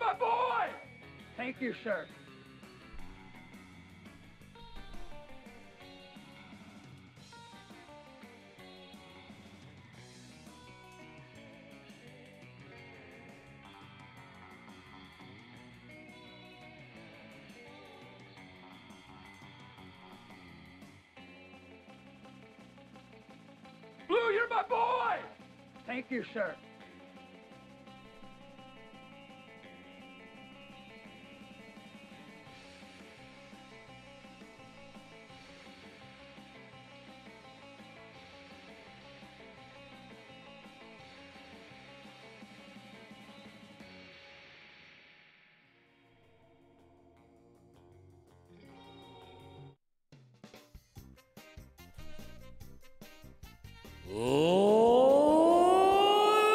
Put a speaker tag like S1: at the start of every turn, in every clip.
S1: my boy! Thank you, sir. Blue, you're my boy! Thank you, sir.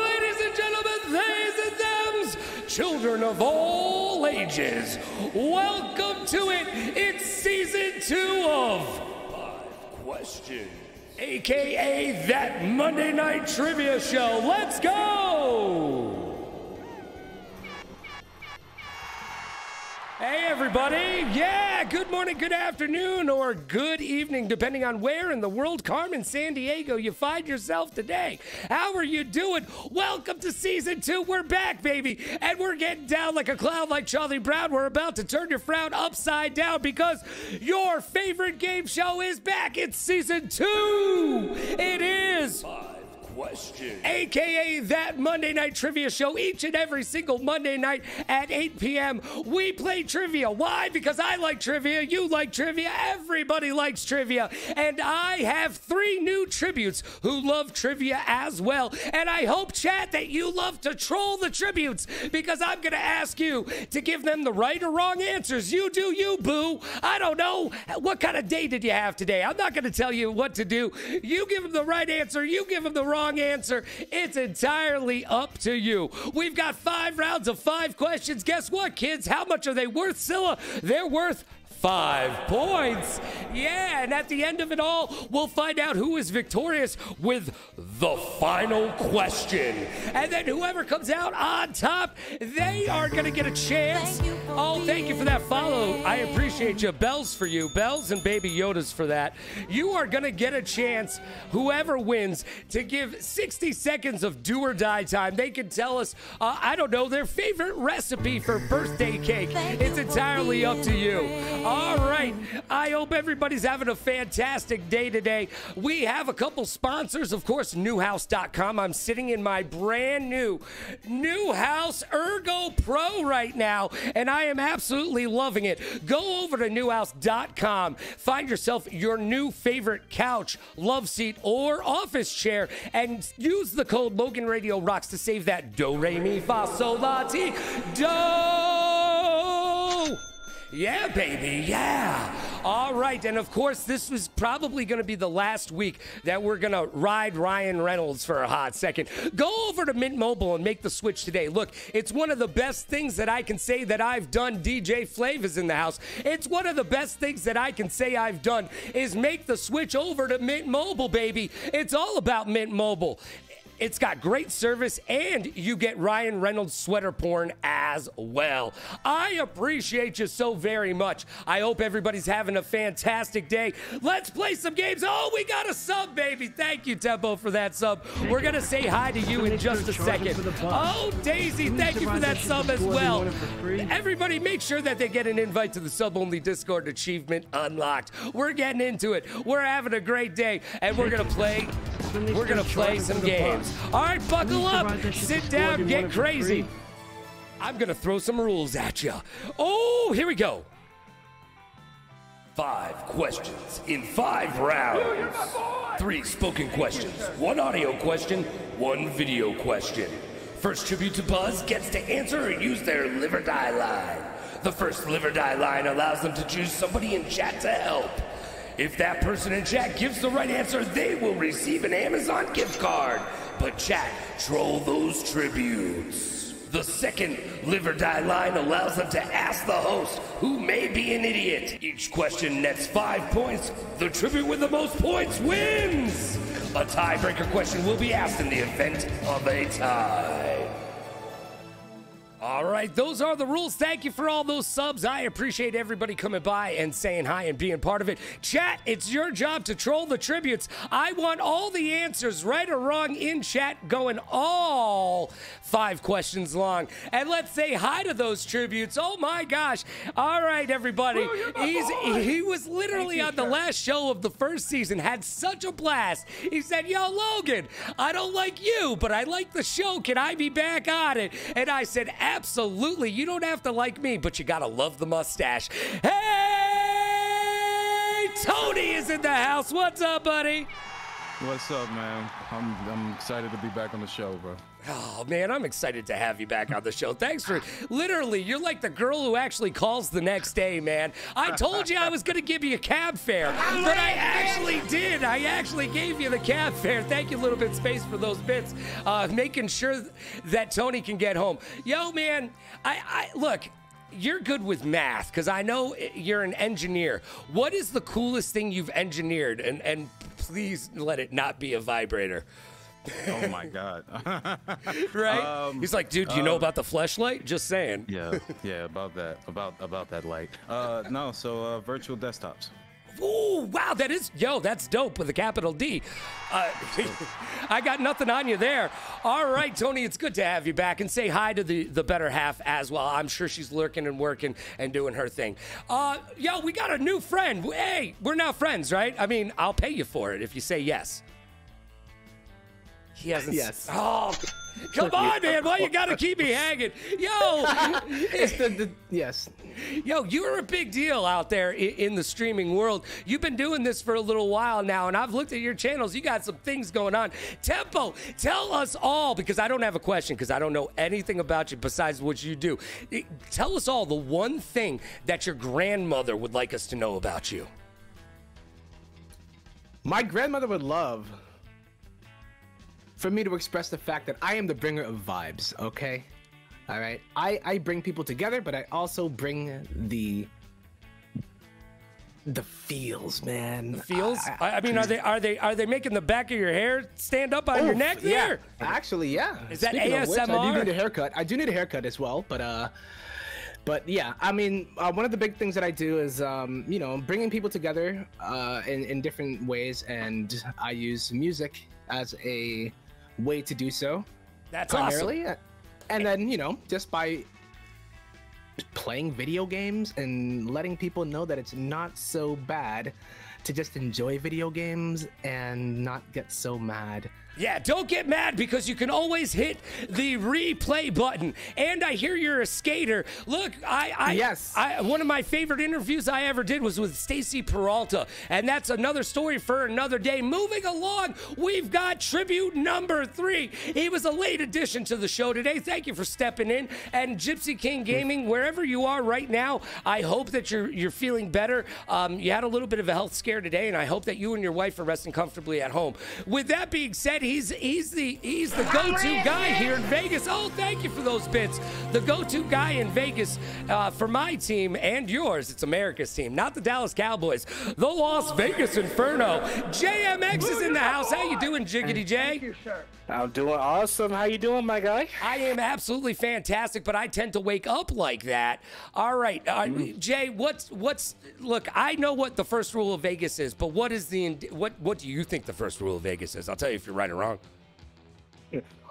S2: Ladies and gentlemen, theys and thems, children of all ages, welcome to it. It's season 2 of 5 Questions, aka that Monday night trivia show. Let's go! Hey everybody, yeah, good morning, good afternoon, or good evening, depending on where in the world, Carmen, San Diego, you find yourself today. How are you doing? Welcome to season 2, we're back, baby, and we're getting down like a clown like Charlie Brown. We're about to turn your frown upside down because your favorite game show is back. It's season 2. It is 5 Questions, aka that Monday night trivia show. Each and every single Monday night at 8 p.m. we play trivia. Why? Because I like trivia, you like trivia, everybody likes trivia, and I have 3 new tributes who love trivia as well. And I hope, chat, that you love to troll the tributes, because I'm gonna ask you to give them the right or wrong answers. You do you, boo. I don't know what kind of day did you have today. I'm not gonna tell you what to do. You give them the right answer, you give them the wrong answer. It's entirely up to you. We've got 5 rounds of 5 questions. Guess what, kids? How much are they worth, Scylla? They're worth 5 points. Yeah, and at the end of it all, we'll find out who is victorious with the final question. And then whoever comes out on top, they are going to get a chance. Oh, thank you for that follow. I appreciate you. Bells for you. Bells and Baby Yodas for that. You are going to get a chance, whoever wins, to give 60 seconds of do or die time. They can tell us, I don't know, their favorite recipe for birthday cake. It's entirely up to you. All right, I hope everybody's having a fantastic day today. We have a couple sponsors, of course, newhouse.com. I'm sitting in my brand new Newhouse Ergo Pro right now, and I am absolutely loving it. Go over to newhouse.com, find yourself your new favorite couch, love seat, or office chair, and use the code Logan Radio Rocks to save that do, re, mi, fa, sol, la, ti, do. Yeah, baby, yeah. All right, and of course, this was probably going to be the last week that we're going to ride Ryan Reynolds for a hot second. Go over to Mint Mobile and make the switch today. Look, it's one of the best things that I can say that I've done. DJ Flav is in the house. It's one of the best things that I can say I've done is make the switch over to Mint Mobile, baby. It's all about Mint Mobile. It's got great service, and you get Ryan Reynolds sweater porn as well. I appreciate you so very much. I hope everybody's having a fantastic day. Let's play some games. Oh, we got a sub, baby. Thank you, Tempo, for that sub. We're going to say hi to you in just a second. Oh, Daisy, thank you for that sub as well. Everybody, make sure that they get an invite to the sub-only Discord achievement unlocked. We're getting into it. We're having a great day, and we're going to play some games. All right, buckle up, sit down, get crazy. I'm gonna throw some rules at you. Oh, here we go. 5 questions in 5 rounds. 3 spoken questions, 1 audio question, 1 video question. First tribute to Buzz gets to answer or use their live or die line. The first live or die line allows them to choose somebody in chat to help. If that person in chat gives the right answer, they will receive an Amazon gift card. But chat, troll those tributes. The second live or die line allows them to ask the host, who may be an idiot. Each question nets 5 points. The tribute with the most points wins. A tiebreaker question will be asked in the event of a tie. All right, those are the rules. Thank you for all those subs. I appreciate everybody coming by and saying hi and being part of it. Chat, it's your job to troll the tributes. I want all the answers, right or wrong, in chat, going all 5 questions long. And let's say hi to those tributes. Oh my gosh. All right, everybody. He was literally on the last show of the first season, had such a blast. He said, yo, Logan, I don't like you, but I like the show. Can I be back on it? And I said, absolutely. You don't have to like me, but you gotta love the mustache. Hey, Tony is in the house. What's up, buddy?
S3: What's up, man? I'm excited to be back on the show, bro.
S2: Oh, man, I'm excited to have you back on the show. Thanks for, literally, you're like the girl who actually calls the next day, man. I told you I was going to give you a cab fare, but I actually did. I actually gave you the cab fare. Thank you, Little Bit Space, for those bits, making sure that Tony can get home. Yo, man, look, you're good with math, because I know you're an engineer. What is the coolest thing you've engineered? And please let it not be a vibrator.
S3: Oh my God.
S2: Right? He's like, dude, do you know about the fleshlight? Just saying.
S3: Yeah, about that light. No, so virtual desktops.
S2: Ooh, wow, that's dope with a capital D. I got nothing on you there. All right, Tony, it's good to have you back, and say hi to the better half as well. I'm sure she's lurking and working and doing her thing. Yo, we got a new friend. Hey, we're now friends, right? I mean, I'll pay you for it if you say yes. He hasn't.
S4: Yes.
S2: Oh, come on, man. Why you gotta keep me hanging? Yo.
S4: It's yes.
S2: Yo, you're a big deal out there in the streaming world. You've been doing this for a little while now, and I've looked at your channels. You got some things going on. Tempo, tell us all, because I don't have a question, because I don't know anything about you besides what you do. Tell us all the one thing that your grandmother would like us to know about you.
S4: My grandmother would love for me to express the fact that I am the bringer of vibes, okay? All right? I bring people together, but I also bring the feels, man.
S2: The feels? I mean, are they making the back of your hair stand up on your neck there?
S4: Yeah. Actually, yeah.
S2: Is that
S4: Speaking of which,
S2: ASMR?
S4: I do need a haircut. I do need a haircut as well, but yeah, I mean, one of the big things that I do is, you know, bringing people together in different ways, and I use music as a way to do so.
S2: That's
S4: primarily.
S2: awesome.
S4: And then, you know, just by playing video games and letting people know that it's not so bad to just enjoy video games and not get so mad.
S2: Yeah, don't get mad, because you can always hit the replay button. And I hear you're a skater. Look,
S4: yes.
S2: One of my favorite interviews I ever did was with Stacy Peralta, and that's another story for another day. Moving along, we've got tribute number 3. He was a late addition to the show today. Thank you for stepping in. And Gypsy King Gaming, wherever you are right now, I hope that you're feeling better. You had a little bit of a health scare today, and I hope that you and your wife are resting comfortably at home. With that being said, he's the go-to guy here in Vegas. Oh, thank you for those bits. The go-to guy in Vegas for my team and yours. It's America's team, not the Dallas Cowboys. The Las Vegas Inferno. JAYMX is in the house. How you doing, Jiggity J?
S1: Thank you, sir.
S5: I'm doing awesome. How you doing, my guy?
S2: I am absolutely fantastic, but I tend to wake up like that. All right, Jay, what's look, I know what the first rule of Vegas is, but what do you think the first rule of Vegas is? I'll tell you if you're right or wrong.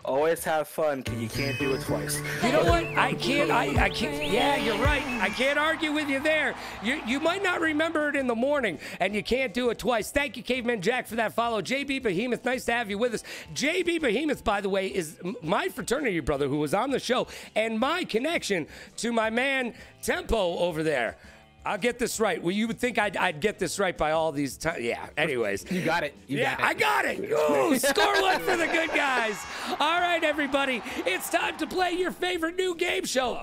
S5: Always have fun, because you can't do it twice.
S2: You know what? I can't. Yeah, you're right. I can't argue with you there. You might not remember it in the morning, and you can't do it twice. Thank you, Caveman Jack, for that follow. JB Behemoth, nice to have you with us. JB Behemoth, by the way, is my fraternity brother who was on the show, and my connection to my man Tempo over there. I'll get this right. Well, you would think I'd get this right by all these times. Yeah, anyways.
S4: You got it.
S2: I got it. Ooh, score one for the good guys. All right, everybody. It's time to play your favorite new game show.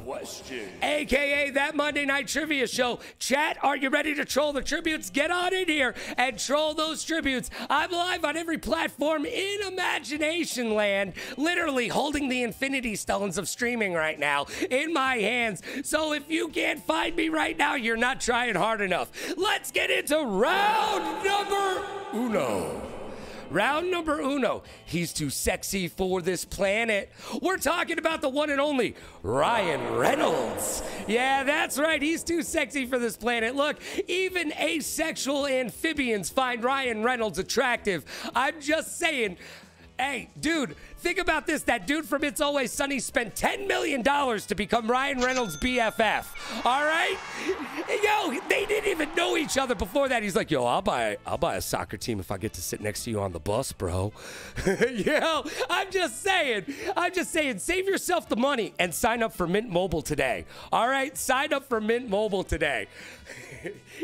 S2: Question. AKA that Monday Night Trivia Show. Chat, are you ready to troll the tributes? Get on in here and troll those tributes. I'm live on every platform in Imagination Land, literally holding the infinity stones of streaming right now in my hands. So if you can't find me right now, you're not trying hard enough. Let's get into round number uno. Round number uno. He's too sexy for this planet. We're talking about the one and only Ryan Reynolds. Yeah, that's right. He's too sexy for this planet. Look, even asexual amphibians find Ryan Reynolds attractive. I'm just saying. Hey, dude, think about this. That dude from It's Always Sunny spent $10 million to become Ryan Reynolds' BFF. All right? Yo, they didn't even know each other before that. He's like, yo, I'll buy a soccer team if I get to sit next to you on the bus, bro. Yo, I'm just saying, save yourself the money and sign up for Mint Mobile today. All right? Sign up for Mint Mobile today.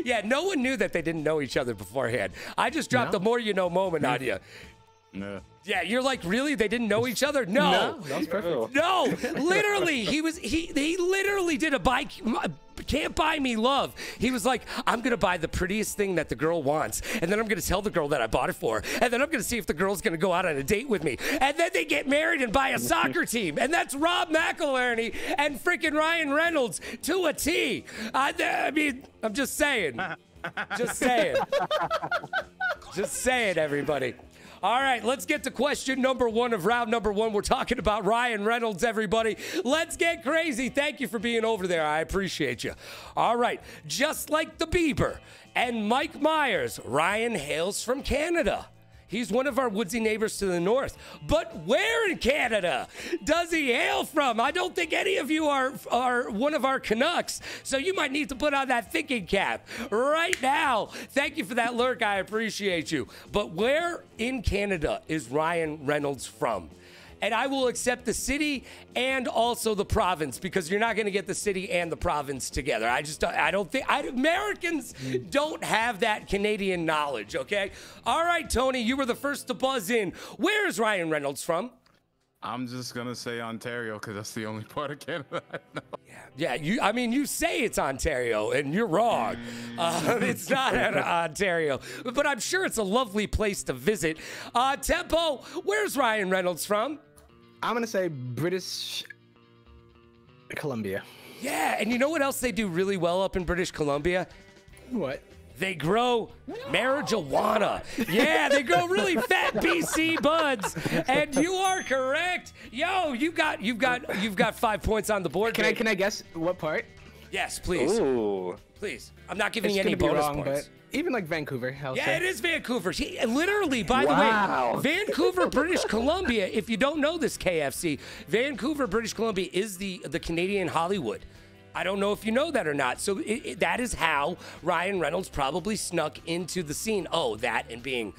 S2: Yeah, no one knew that they didn't know each other beforehand. I just dropped a more you know moment on you.
S3: No.
S2: Yeah, you're like, really? They didn't know each other? No.
S4: That was perfect.
S2: No, literally, he literally did a can't buy me love. He was like, I'm going to buy the prettiest thing that the girl wants, and then I'm going to tell the girl that I bought it for, and then I'm going to see if the girl's going to go out on a date with me. And then they get married and buy a soccer team, and that's Rob McElhenney and freaking Ryan Reynolds to a T. I mean, I'm just saying. Just saying. Just saying, everybody. All right, let's get to question number one of round number one. We're talking about Ryan Reynolds, everybody. Let's get crazy. Thank you for being over there. I appreciate you. All right, just like the Bieber and Mike Myers, Ryan hails from Canada. He's one of our woodsy neighbors to the north. But where in Canada does he hail from? I don't think any of you are one of our Canucks, so you might need to put on that thinking cap right now. Thank you for that lurk. I appreciate you. But where in Canada is Ryan Reynolds from? And I will accept the city and also the province, because you're not going to get the city and the province together. I don't think Americans don't have that Canadian knowledge, okay? All right, Tony, you were the first to buzz in. Where is Ryan Reynolds from?
S3: I'm just gonna say Ontario because that's the only part of Canada I know.
S2: Yeah, you say it's Ontario, and you're wrong. It's not Ontario, but I'm sure it's a lovely place to visit. Tempo, where's Ryan Reynolds from?
S4: I'm going to say British Columbia.
S2: Yeah, and you know what else they do really well up in British Columbia?
S4: What?
S2: They grow marijuana. Yeah, they grow really fat BC buds. And you are correct. Yo, you've got 5 points on the board.
S4: Can I guess what part?
S2: Yes, please.
S5: Ooh.
S2: Please. I'm not giving you any
S4: It's gonna be
S2: bonus
S4: wrong,
S2: points.
S4: but even like Vancouver.
S2: Yeah, it is Vancouver. Literally, by the way, Vancouver, British Columbia, if you don't know this, KFC, Vancouver, British Columbia is the Canadian Hollywood. I don't know if you know that or not. So that is how Ryan Reynolds probably snuck into the scene. Oh, that and being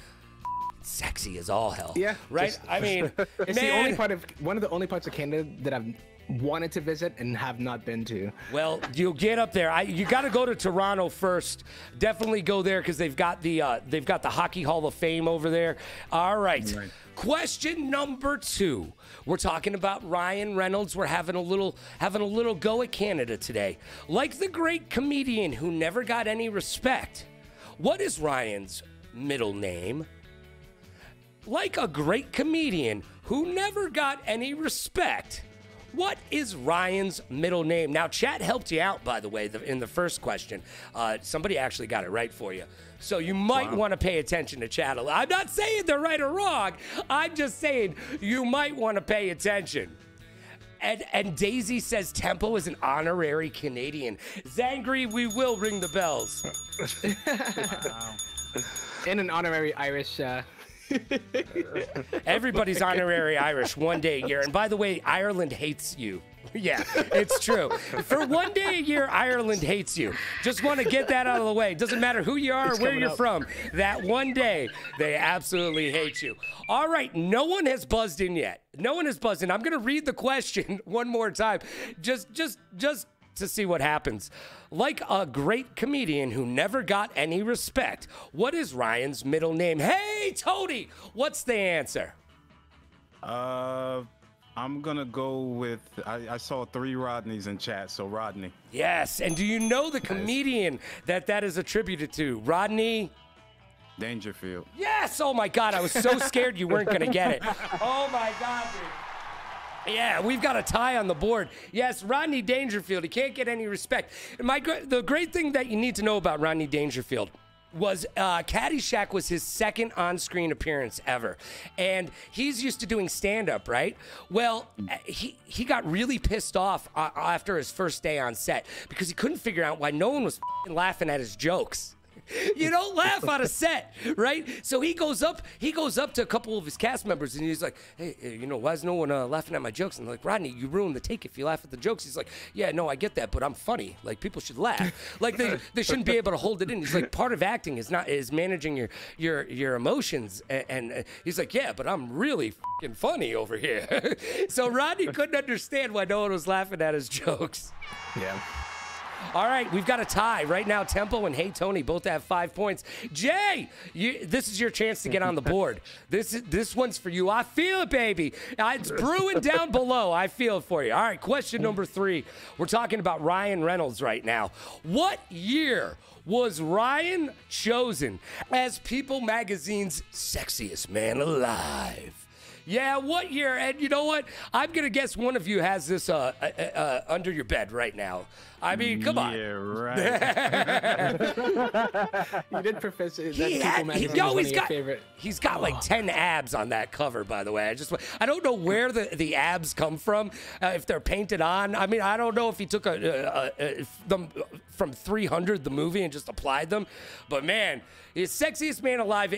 S2: sexy as all hell.
S4: Yeah.
S2: Right? I mean,
S4: it's the only one of the only parts of Canada that I've wanted to visit and have not been to.
S2: Well, you'll get up there. You got to go to Toronto first. Definitely go there because they've got the Hockey Hall of Fame over there. All right. Question number 2. We're talking about Ryan Reynolds. We're having a little go at Canada today. Like the great comedian who never got any respect. What is Ryan's middle name? Like a great comedian who never got any respect. What is Ryan's middle name? Now, chat helped you out, by the way, in the first question. Somebody actually got it right for you. So you might want to pay attention to chat a lot. I'm not saying they're right or wrong. I'm just saying you might want to pay attention. And Daisy says Tempo is an honorary Canadian. Zangri, we will ring the bells.
S4: And an honorary Irish.
S2: Everybody's honorary Irish one day a year. And by the way, Ireland hates you. Yeah, it's true. For one day a year, Ireland hates you. Just want to get that out of the way. Doesn't matter who you are or where you're from. That one day, they absolutely hate you. All right, no one has buzzed in yet. No one has buzzed in. I'm going to read the question one more time. Just to see what happens. Like a great comedian who never got any respect, what is Ryan's middle name? Hey, Tony, what's the answer?
S3: I'm gonna go with, I saw 3 Rodneys in chat, so Rodney.
S2: Yes, and do you know the comedian that is attributed to? Rodney
S3: Dangerfield.
S2: Yes! Oh my God, I was so scared you weren't gonna get it. Oh my God, dude. Yeah, we've got a tie on the board. Yes, Rodney Dangerfield. He can't get any respect. The great thing that you need to know about Rodney Dangerfield, was Caddyshack was his second on-screen appearance ever, and he's used to doing stand-up, right? Well, he got really pissed off after his first day on set because he couldn't figure out why no one was laughing at his jokes. You don't laugh on a set, right? So he goes up to a couple of his cast members and he's like, hey, you know, why is no one laughing at my jokes? And they're like, Rodney, you ruined the take if you laugh at the jokes. He's like, yeah, no, I get that, but I'm funny. Like, people should laugh. Like, they shouldn't be able to hold it in. He's like, part of acting is managing your emotions. And he's like, yeah, but I'm really fucking funny over here. So Rodney couldn't understand why no one was laughing at his jokes.
S4: Yeah.
S2: All right, we've got a tie. Right now, Tempo and Hey Tony both have 5 points. Jay, this is your chance to get on the board. This one's for you. I feel it, baby. It's brewing down below. I feel it for you. All right, question number 3. We're talking about Ryan Reynolds right now. What year was Ryan chosen as People Magazine's sexiest man alive? Yeah, what year? And you know what? I'm going to guess one of you has this under your bed right now. I mean, come on.
S3: Yeah, right.
S4: You did profess that People Magazine is one of your favorite.
S2: He's got like 10 abs on that cover, by the way. I don't know where the abs come from, if they're painted on. I mean, I don't know if he took them from 300, the movie, and just applied them. But man, his sexiest man alive,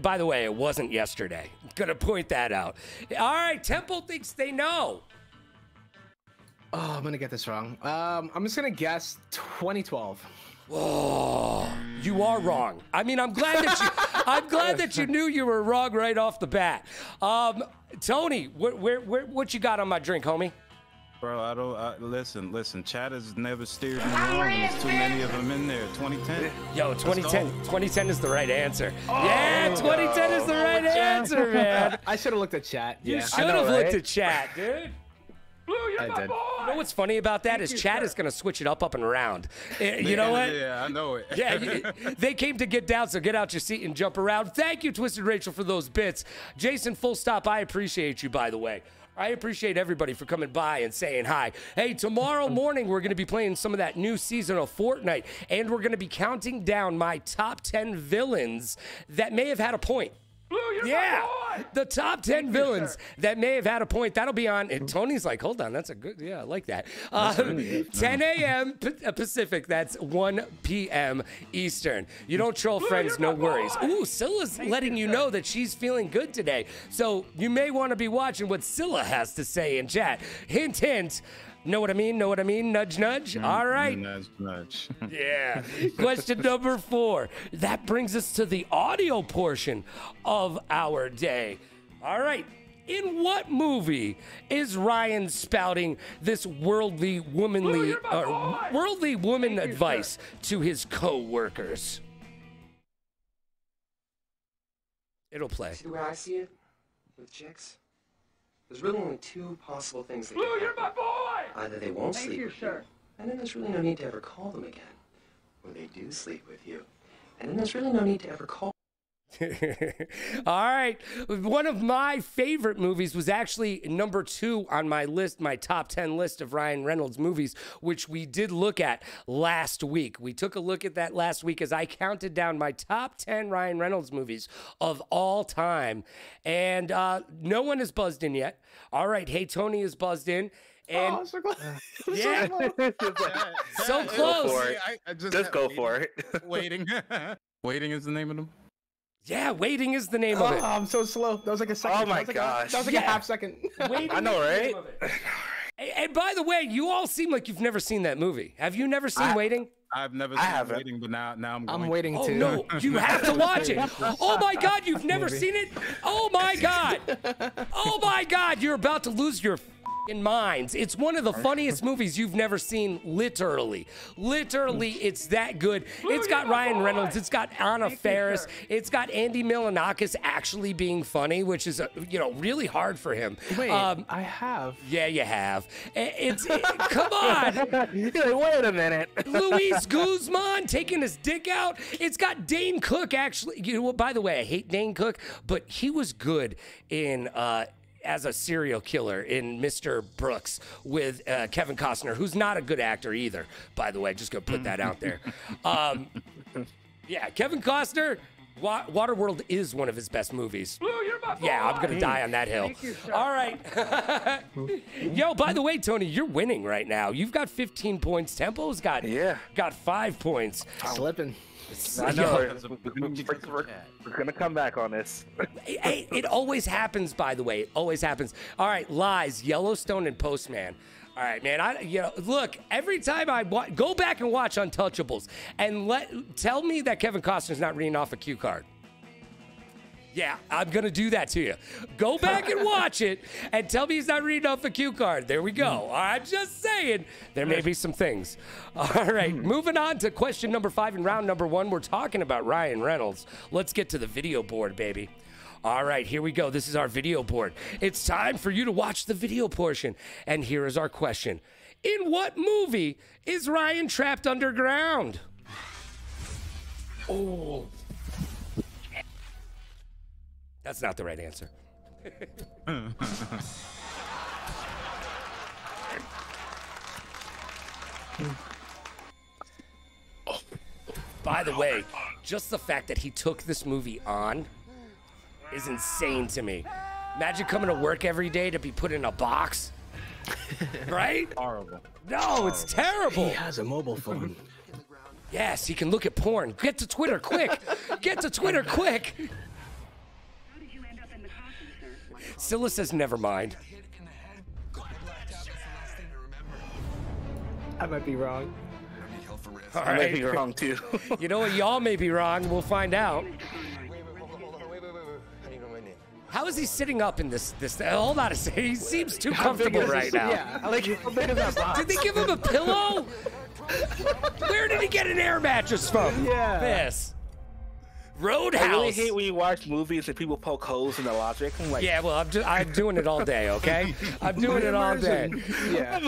S2: by the way, it wasn't yesterday. Gonna point that out. All right, Temple thinks they know.
S4: Oh, I'm gonna get this wrong. I'm just gonna guess 2012.
S2: Oh, you are wrong. I mean, I'm glad that you knew you were wrong right off the bat. Tony, what you got on my drink, homie?
S3: Bro, I don't listen. Chat has never steered me wrong. There's too many of them in there. 2010.
S2: Yo, 2010 is the right answer. Oh, yeah, 2010 is the right answer, man.
S4: I should have looked at chat.
S2: You should have looked at chat, dude.
S1: Blue, you're
S4: I
S1: my
S4: did.
S1: boy.
S2: You know what's funny about that is Chat is going to switch it up and around. You know what?
S3: Yeah, I know it.
S2: Yeah, they came to get down, so get out your seat and jump around. Thank you, Twisted Rachel, for those bits. Jason, full stop, I appreciate you, by the way. I appreciate everybody for coming by and saying hi. Hey, tomorrow morning, we're going to be playing some of that new season of Fortnite, and we're going to be counting down my top 10 villains that may have had a point.
S1: Blue, you're
S2: Yeah,
S1: my boy.
S2: the top 10 villains that may have had a point. That'll be on. And Tony's like, hold on, that's a good, yeah, I like that. 10 a.m. Pacific, that's 1 p.m. Eastern. You don't troll friends, no worries. Ooh, Scylla's letting you know that she's feeling good today. So you may want to be watching what Scylla has to say in chat. Hint, hint. Know what I mean? Know what I mean? Nudge, nudge. All right.
S3: Nudge.
S2: Yeah. Question number 4. That brings us to the audio portion of our day. All right. In what movie is Ryan spouting this worldly woman advice to his co-workers? It'll play.
S6: See the way I see it with chicks? There's really only 2 possible things that
S1: Blue,
S6: can
S1: you're my
S6: happen.
S1: boy.
S6: Either they won't
S1: Thank
S6: sleep
S1: you,
S6: with
S1: sir.
S6: you, and then there's really no need to ever call them again. Or they do sleep with you, and then there's really no need to ever call.
S2: All right. One of my favorite movies was actually number 2 on my list, my top 10 list of Ryan Reynolds movies, which we did look at last week. We took a look at that last week as I counted down my top 10 Ryan Reynolds movies of all time. And no one has buzzed in yet. All right. Hey, Tony is buzzed in. And
S4: so close.
S2: yeah, so
S5: Go
S2: close.
S5: for it. Just go for it.
S3: Waiting. Waiting is the name of them.
S2: Yeah, Waiting is the name of it.
S4: I'm so slow. That was like a second.
S5: Oh my
S4: that was like
S5: gosh.
S4: That was like
S2: Yeah.
S4: a half second.
S2: Waiting
S5: I know,
S2: is the
S5: right?
S2: name of it. And by the way, you all seem like you've never seen that movie. Have you never seen Waiting?
S3: I've never
S5: I
S3: seen
S5: haven't.
S3: Waiting, but now I'm going.
S4: I'm waiting
S2: Oh,
S4: to.
S2: no, you have to watch it. Oh, my God, you've never seen it? Oh, my God. Oh, my God, you're about to lose your f***ing minds. It's one of the funniest movies you've never seen, literally. Literally, it's that good. It's got Ryan Reynolds. It's got Anna Faris. It's got Andy Milonakis actually being funny, which is, really hard for him.
S4: Wait, I have.
S2: Yeah, you have. Come on.
S5: You're like, wait a minute.
S2: Luis Guzman taking his dick out. It's got Dane Cook, actually. You know what? By the way, I hate Dane Cook, but he was good in as a serial killer in Mr. Brooks with Kevin Costner, who's not a good actor either, by the way. Just gonna put that out there. Yeah, Kevin Costner. Waterworld is one of his best movies.
S1: Blue, you're my boy.
S2: Yeah, I'm gonna die on that hill.
S1: Thank you, sir.
S2: All right. Yo, by the way, Tony, you're winning right now. You've got 15 points. Tempo's got 5 points.
S4: Slipping.
S5: I know.
S3: We're
S5: We're gonna come back on this.
S2: Hey, it always happens, by the way. It always happens. All right, Lies, Yellowstone, and Postman. All right, man. Look. Every time I go back and watch Untouchables, and tell me that Kevin Costner's not reading off a cue card. Yeah, I'm gonna do that to you. Go back and watch it, and tell me he's not reading off a cue card. There we go. I'm just saying there may be some things. All right, moving on to question number 5 in round number 1. We're talking about Ryan Reynolds. Let's get to the video board, baby. All right, here we go. This is our video board. It's time for you to watch the video portion. And here is our question. In what movie is Ryan trapped underground? Oh. That's not the right answer. By the way, just the fact that he took this movie on is insane to me. Imagine coming to work every day to be put in a box. Right?
S3: horrible.
S2: No, it's terrible.
S4: He has a mobile phone.
S2: Yes, he can look at porn. Get to Twitter quick. Get to Twitter quick.
S7: How did you end up in the coffin, sir?
S2: Scylla says never mind.
S4: I might be wrong.
S2: All
S5: I may be
S2: right.
S5: wrong too.
S2: You know what? Y'all may be wrong. We'll find out. How is he sitting up in this? Hold on a second. He seems too comfortable right now.
S4: Yeah, I like how big is that box?
S2: Did they give him a pillow? Where did he get an air mattress from?
S4: Yeah.
S2: This.
S5: I really
S2: Roadhouse.
S5: hate when you watch movies and people poke holes in the logic. I'm like,
S2: Yeah, well, I'm doing it all day, okay? I'm doing it all day.
S4: Yeah.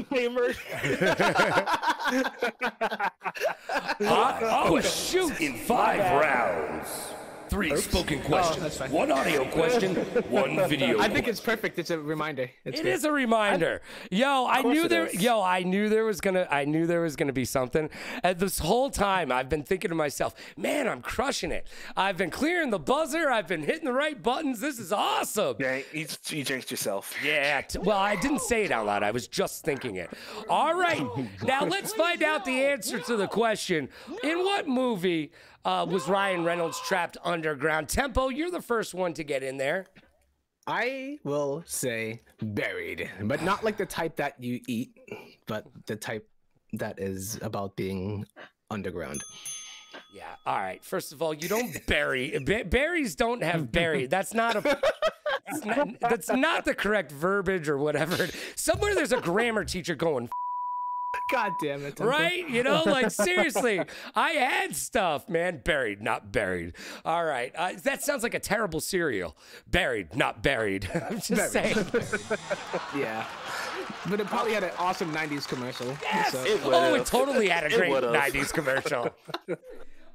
S2: Shoot in 5 rounds. 3 spoken questions, 1 audio question, 1 video.
S4: I think it's perfect. It's a reminder. It's
S2: It
S4: good.
S2: is a reminder. I knew there was gonna be something. And this whole time I've been thinking to myself, man, I'm crushing it. I've been clearing the buzzer. I've been hitting the right buttons. This is awesome.
S5: Yeah, you jinxed yourself.
S2: Yeah. Well, I didn't say it out loud. I was just thinking it. All right. Now let's find out the answer to the question. In what movie was Ryan Reynolds trapped underground? Tempo, you're the first one to get in there.
S4: I will say buried, but not like the type that you eat, but the type that is about being underground.
S2: Yeah. All right. First of all, you don't bury. Berries don't have berry. That's not a. That's not the correct verbiage or whatever. Somewhere there's a grammar teacher going.
S4: God damn it. Temple.
S2: Right? You know, like seriously, I had stuff, man. Buried, not buried. All right. That sounds like a terrible cereal. Buried, not buried. I'm just saying.
S4: Yeah. But it probably had an awesome 90s commercial.
S2: Yes.
S4: So.
S2: It totally had a great
S5: would've.
S2: 90s commercial.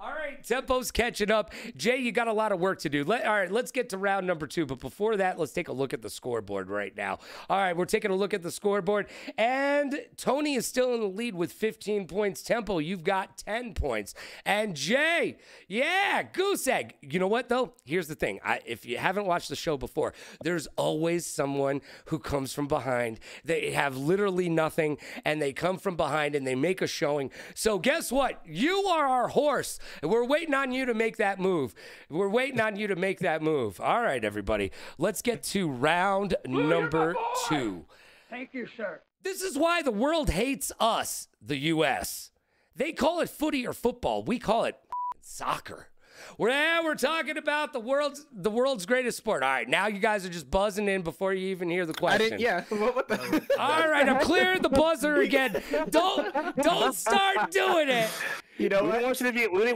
S2: All right, Tempo's catching up. Jay, you got a lot of work to do. All right, let's get to round number 2. But before that, let's take a look at the scoreboard right now. All right, we're taking a look at the scoreboard. And Tony is still in the lead with 15 points. Tempo, you've got 10 points. And Jay, yeah, goose egg. You know what, though? Here's the thing. If you haven't watched the show before, there's always someone who comes from behind. They have literally nothing, and they come from behind, and they make a showing. So guess what? You are our horse. We're waiting on you to make that move. We're waiting on you to make that move. All right, everybody. Let's get to round number 2.
S1: Thank you, sir.
S2: This is why the world hates us, the U.S. They call it footy or football. We call it soccer. We're talking about the world's greatest sport. All right, now you guys are just buzzing in before you even hear the question.
S4: What the?
S2: All right, I'm clearing the buzzer again. Don't start doing it.
S5: You know, we didn't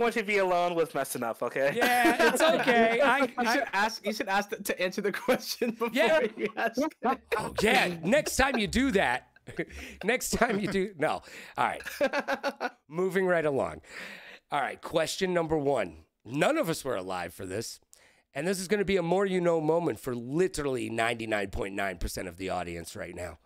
S5: want you to be alone with messing up, okay?
S2: Yeah, it's okay.
S4: You should ask to answer the question before you ask.
S2: Oh, yeah, next time you do that. No. All right. Moving right along. All right, question number 1. None of us were alive for this. And this is going to be a more you know moment for literally 99.9% of the audience right now.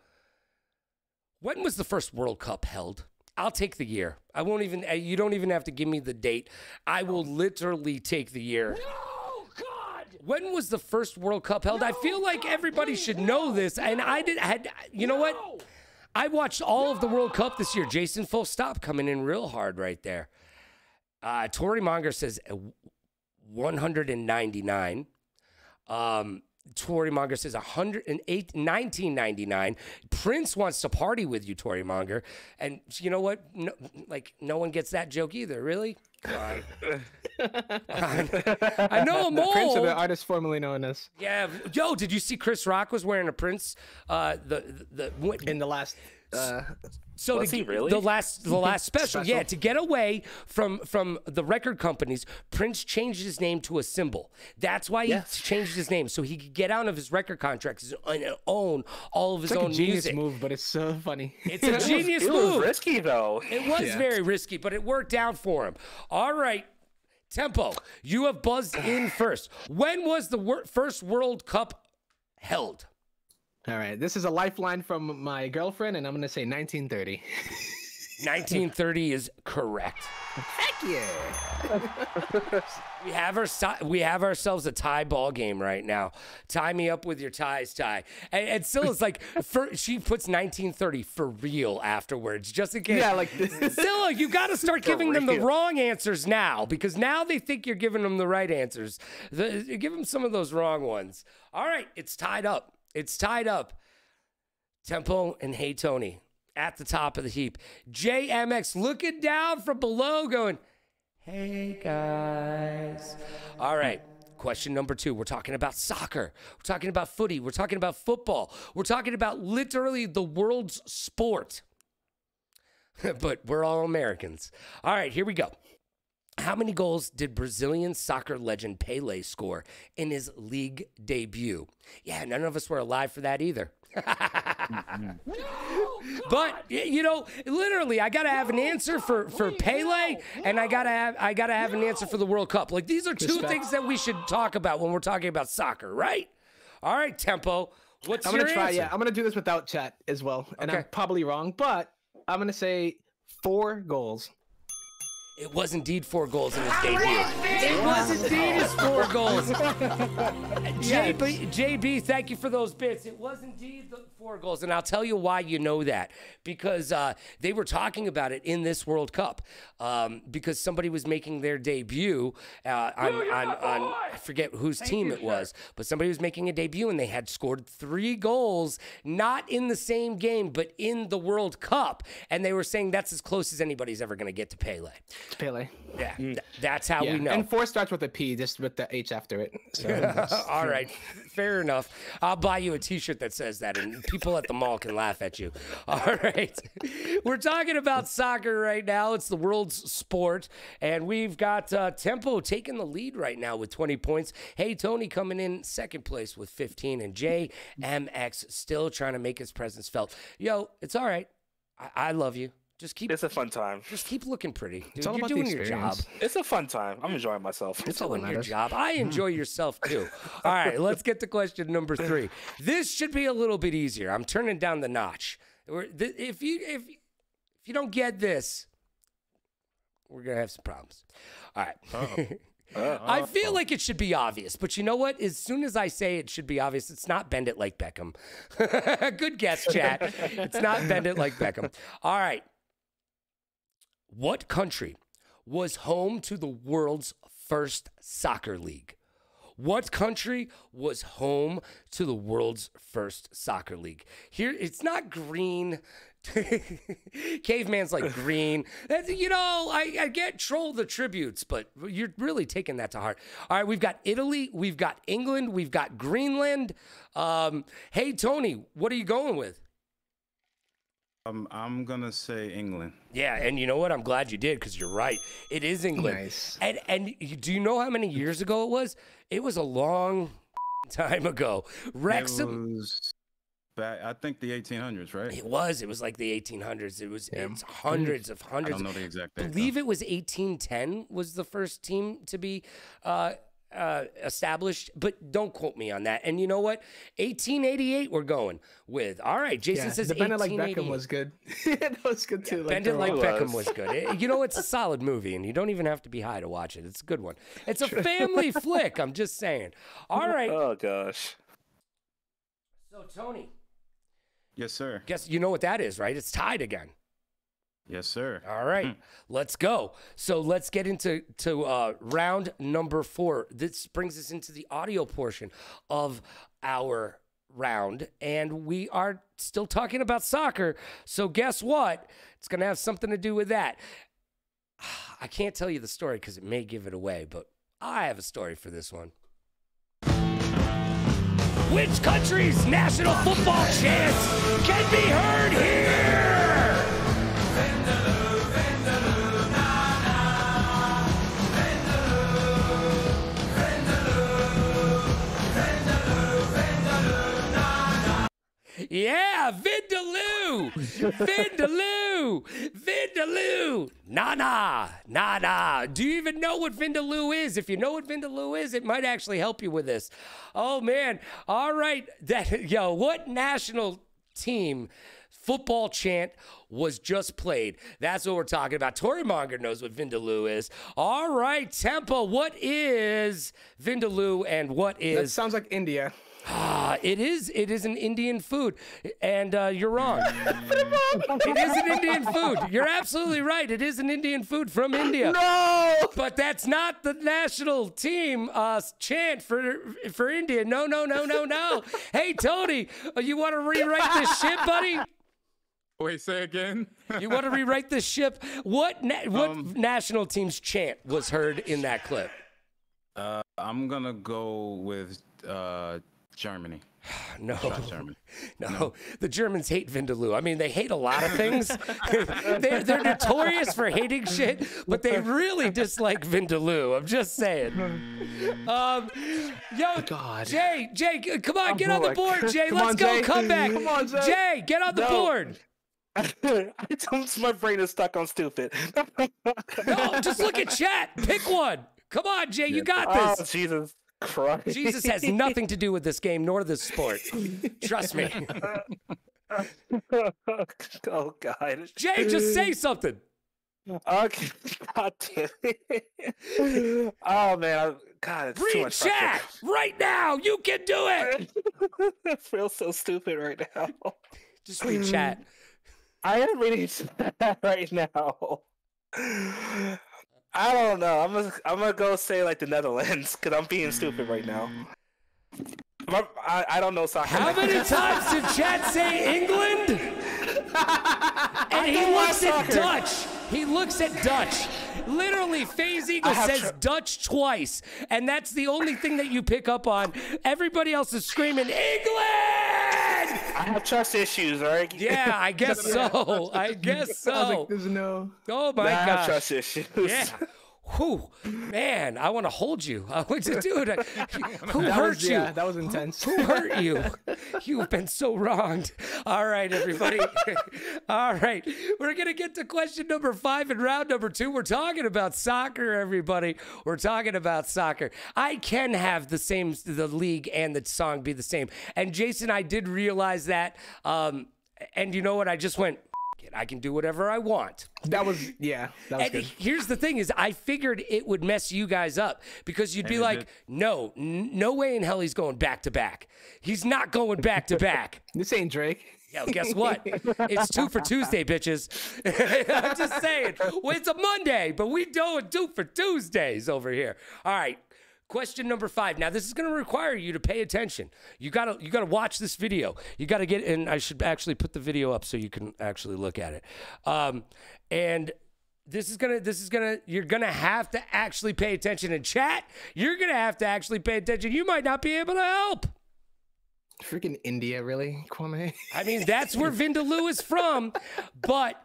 S2: When was the first World Cup held? I'll take the year. I won't even. You don't even have to give me the date. I will literally take the year.
S1: No, God!
S2: When was the first World Cup held? I feel like everybody should know this, and I did. You know what? I watched all of the World Cup this year. Jason, full stop, coming in real hard right there. Tory Monger says 199. Tory Monger says 1999. Prince wants to party with you, Tory Monger. And you know what? No one gets that joke either. Really? I know I'm old.
S4: Prince, or the artist formerly known as.
S2: Yeah. Yo, did you see Chris Rock was wearing a Prince?
S4: In the last.
S2: So
S5: Was he really?
S2: the last special, yeah, to get away from the record companies, Prince changed his name to a symbol. That's why he changed his name, so he could get out of his record contracts and own all of his own
S4: genius
S2: music.
S4: move, but it's so funny.
S2: It's a genius
S5: It
S2: move.
S5: was risky though.
S2: It was very risky, but it worked out for him. All right, Tempo, you have buzzed in first. When was the first World Cup held?
S4: All right, this is a lifeline from my girlfriend, and I'm gonna say 1930.
S2: 1930 is correct.
S4: Heck yeah!
S2: We have ourselves a tie ball game right now. Tie me up with your ties, Ty. And Scylla's like, she puts 1930 for real afterwards, just in case.
S4: Yeah, like this.
S2: Scylla, you got to start giving them the wrong answers now, because now they think you're giving them the right answers. Give them some of those wrong ones. All right, it's tied up. It's tied up. Tempo and Hey Tony at the top of the heap. JAYMX looking down from below going, hey guys. All right, question number 2. We're talking about soccer. We're talking about footy. We're talking about football. We're talking about literally the world's sport. But we're all Americans. All right, here we go. How many goals did Brazilian soccer legend Pelé score in his league debut? Yeah, none of us were alive for that either. But you know, literally, I gotta have an answer for Pelé, and I gotta have an answer for the World Cup. Like, these are two things that we should talk about when we're talking about soccer, right? All right, Tempo. What's your answer?
S4: Yeah, I'm gonna do this without chat as well, and I'm probably wrong, but I'm gonna say 4 goals.
S2: It was indeed 4 goals in his debut. It was indeed his 4 goals. JB, thank you for those bits. It was indeed the 4 goals, and I'll tell you why you know that. Because they were talking about it in this World Cup. Because somebody was making their debut on I forget whose team it was, but somebody was making a debut, and they had scored 3 goals, not in the same game, but in the World Cup. And they were saying that's as close as anybody's ever going to get to Pelé.
S4: Pele.
S2: Yeah, that's how we know.
S4: And 4 starts with a P, just with the H after it. So
S2: all right, fair enough. I'll buy you a T-shirt that says that, and people at the mall can laugh at you. All right, we're talking about soccer right now. It's the world's sport, and we've got Tempo taking the lead right now with 20 points. Hey Tony coming in second place with 15, and JAYMX still trying to make his presence felt. Yo, it's all right. I love you.
S5: It's a fun time.
S2: Just keep looking pretty. Dude,
S4: it's all
S2: you're
S4: about
S2: doing
S4: the
S2: your job.
S5: It's a fun time. I'm enjoying myself.
S2: You're doing your job. I enjoy yourself too. All right, let's get to question number 3. This should be a little bit easier. I'm turning down the notch. If you don't get this, we're gonna have some problems. All right. I feel like it should be obvious, but you know what? As soon as I say it should be obvious, it's not Bend It Like Beckham. Good guess, chat. It's not Bend It Like Beckham. All right. What country was home to the world's first soccer league? What country was home to the world's first soccer league? Here, it's not green. Caveman's like green. You know, I get troll the tributes, but you're really taking that to heart. All right, we've got Italy, we've got England, we've got Greenland. Hey, Tony, what are you going with?
S3: I'm gonna say England.
S2: Yeah, and you know what? I'm glad you did, because you're right. It is England.
S4: Nice.
S2: And do you know how many years ago it was? It was a long time ago. Wrexham.
S3: It was back, I think the 1800s, right?
S2: It was like the 1800s. It's hundreds of hundreds.
S3: I don't know the exact date.
S2: I believe it was 1810 was the first team to be established, but don't quote me on that. And you know what? 1888 we're going with. All right, Jason says
S4: the Bend It Like
S2: 1888.
S4: Beckham was good. That was good too.
S2: Bend It Like Beckham was good. You know, it's a solid movie, and you don't even have to be high to watch it. It's a good one. It's a family flick, I'm just saying. All right.
S5: Oh, gosh.
S2: So, Tony.
S3: Yes, sir.
S2: Guess you know what that is, right? It's tied again.
S3: Yes, sir.
S2: All right, let's go. So let's get into round number 4. This brings us into the audio portion of our round, and we are still talking about soccer. So guess what? It's going to have something to do with that. I can't tell you the story because it may give it away, but I have a story for this one. Which country's national football chant can be heard here? Yeah, Vindaloo! Vindaloo! Vindaloo! Nah. Do you even know what Vindaloo is? If you know what Vindaloo is, it might actually help you with this. Oh, man. All right. What national team football chant was just played? That's what we're talking about. Tory Monger knows what Vindaloo is. All right, Tempo, what is Vindaloo and what is...
S4: That sounds like India.
S2: It is an Indian food, and you're wrong. It is an Indian food. You're absolutely right. It is an Indian food from India.
S4: No!
S2: But that's not the national team chant for India. No. Hey, Tony, you want to rewrite this ship, buddy?
S3: Wait, say again?
S2: You want to rewrite this ship? What national team's chant was heard in that clip?
S3: I'm going to go with... Germany.
S2: No.
S3: Germany.
S2: No, the Germans hate Vindaloo. I mean, they hate a lot of things. they're notorious for hating shit, but they really dislike Vindaloo. I'm just saying.
S4: God.
S2: Jay, come on, get on the board, Jay. Let's go, come back.
S5: Come on, Jay.
S2: Jay, get on the board.
S5: My brain is stuck on stupid.
S2: No, just look at chat. Pick one. Come on, Jay, you got this.
S5: Oh, Jesus Christ.
S2: Jesus has nothing to do with this game nor this sport. Trust me.
S5: Oh, God.
S2: Jay, just say something.
S5: Okay. God damn it. Oh, man. God, it's too
S2: Read
S5: much
S2: chat
S5: pressure.
S2: right now. You can do it.
S5: I feel so stupid right now.
S2: Just read chat.
S5: I am reading chat right now. I don't know. I'm gonna go say like the Netherlands because I'm being stupid right now. I don't know soccer.
S2: How many times did chat say England? And he looks at Dutch. He looks at Dutch. Literally, FaZe Eagle says Dutch twice, and that's the only thing that you pick up on. Everybody else is screaming England.
S5: I have trust issues, all right?
S2: Yeah, I guess so. I guess so.
S4: I was like, there's no...
S2: Oh my
S5: I have
S2: gosh.
S5: trust issues.
S2: Yeah. Whew, man, I want to hold you. I want to do it. Who hurt you?
S4: Yeah, that was intense.
S2: Who hurt you? You've been so wronged. All right, everybody. All right. We're going to get to question number 5 in round number 2. We're talking about soccer, everybody. We're talking about soccer. I can have the league and the song be the same. And Jason, I did realize that. And you know what? I just went, I can do whatever I want.
S4: That was good.
S2: Here's the thing is I figured it would mess you guys up because you'd be like, no way in hell he's going back to back. He's not going back to back.
S4: This ain't Drake.
S2: Yeah, well, guess what? It's 2 for Tuesday, bitches. I'm just saying. Well, it's a Monday, but we doing 2 for Tuesdays over here. All right. Question number 5. Now, this is going to require you to pay attention. You gotta watch this video. You gotta get, and I should actually put the video up so you can actually look at it. And you're gonna have to actually pay attention in chat. You're gonna have to actually pay attention. You might not be able to help.
S4: Freaking India, really, Kwame?
S2: I mean, that's where Vindaloo is from. But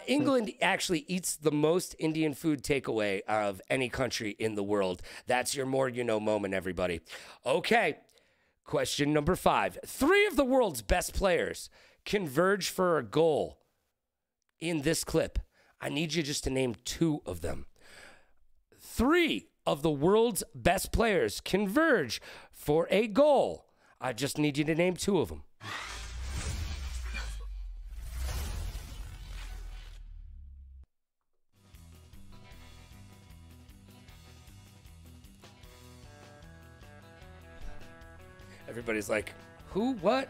S2: England actually eats the most Indian food takeaway of any country in the world. That's your more you know moment, everybody. Okay, question number 5. 3 of the world's best players converge for a goal in this clip. I need you just to name 2 of them. 3 of the world's best players converge for a goal. I just need you to name 2 of them. Everybody's like, who? What?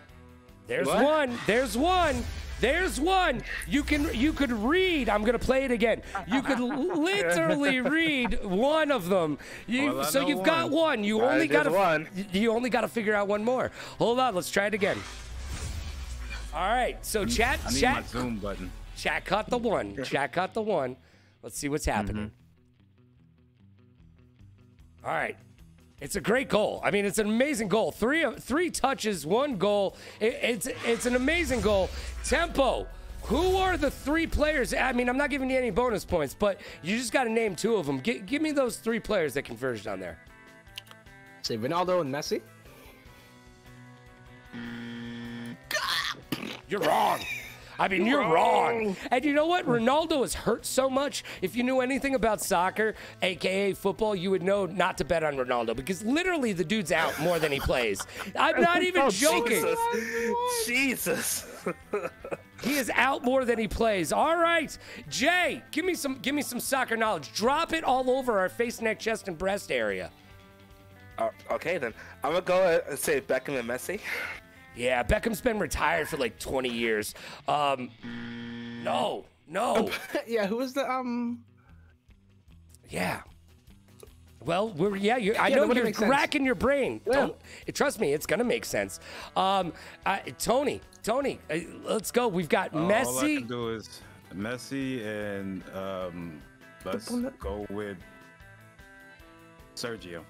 S2: There's one. There's one. There's one. You could read. I'm gonna play it again. You could literally read one of them. So you've got one. You only got to figure out one more. Hold on. Let's try it again. All right. So chat.
S3: I need my zoom button.
S2: Chat caught the one. Chat caught the one. Let's see what's happening. All right. It's a great goal. I mean, it's an amazing goal. Three touches, 1 goal. It's an amazing goal. Tempo. Who are the 3 players? I mean, I'm not giving you any bonus points, but you just got to name 2 of them. Give me those 3 players that converged on there.
S4: Say Ronaldo and Messi.
S2: You're wrong. I mean, you're wrong. And you know what? Ronaldo is hurt so much. If you knew anything about soccer, a.k.a. football, you would know not to bet on Ronaldo because literally the dude's out more than he plays. I'm not even joking.
S5: Jesus.
S2: He is out more than he plays. All right, Jay, give me some soccer knowledge. Drop it all over our face, neck, chest, and breast area.
S5: Okay, then. I'm going to go and say Beckham and Messi.
S2: Yeah, Beckham's been retired for like 20 years. No.
S4: Yeah, who was the
S2: Yeah. Well, I know you're racking your brain.
S4: Yeah.
S2: Trust me, it's gonna make sense. Tony, let's go. We've got Messi.
S3: All I can do is Messi and let's go with Sergio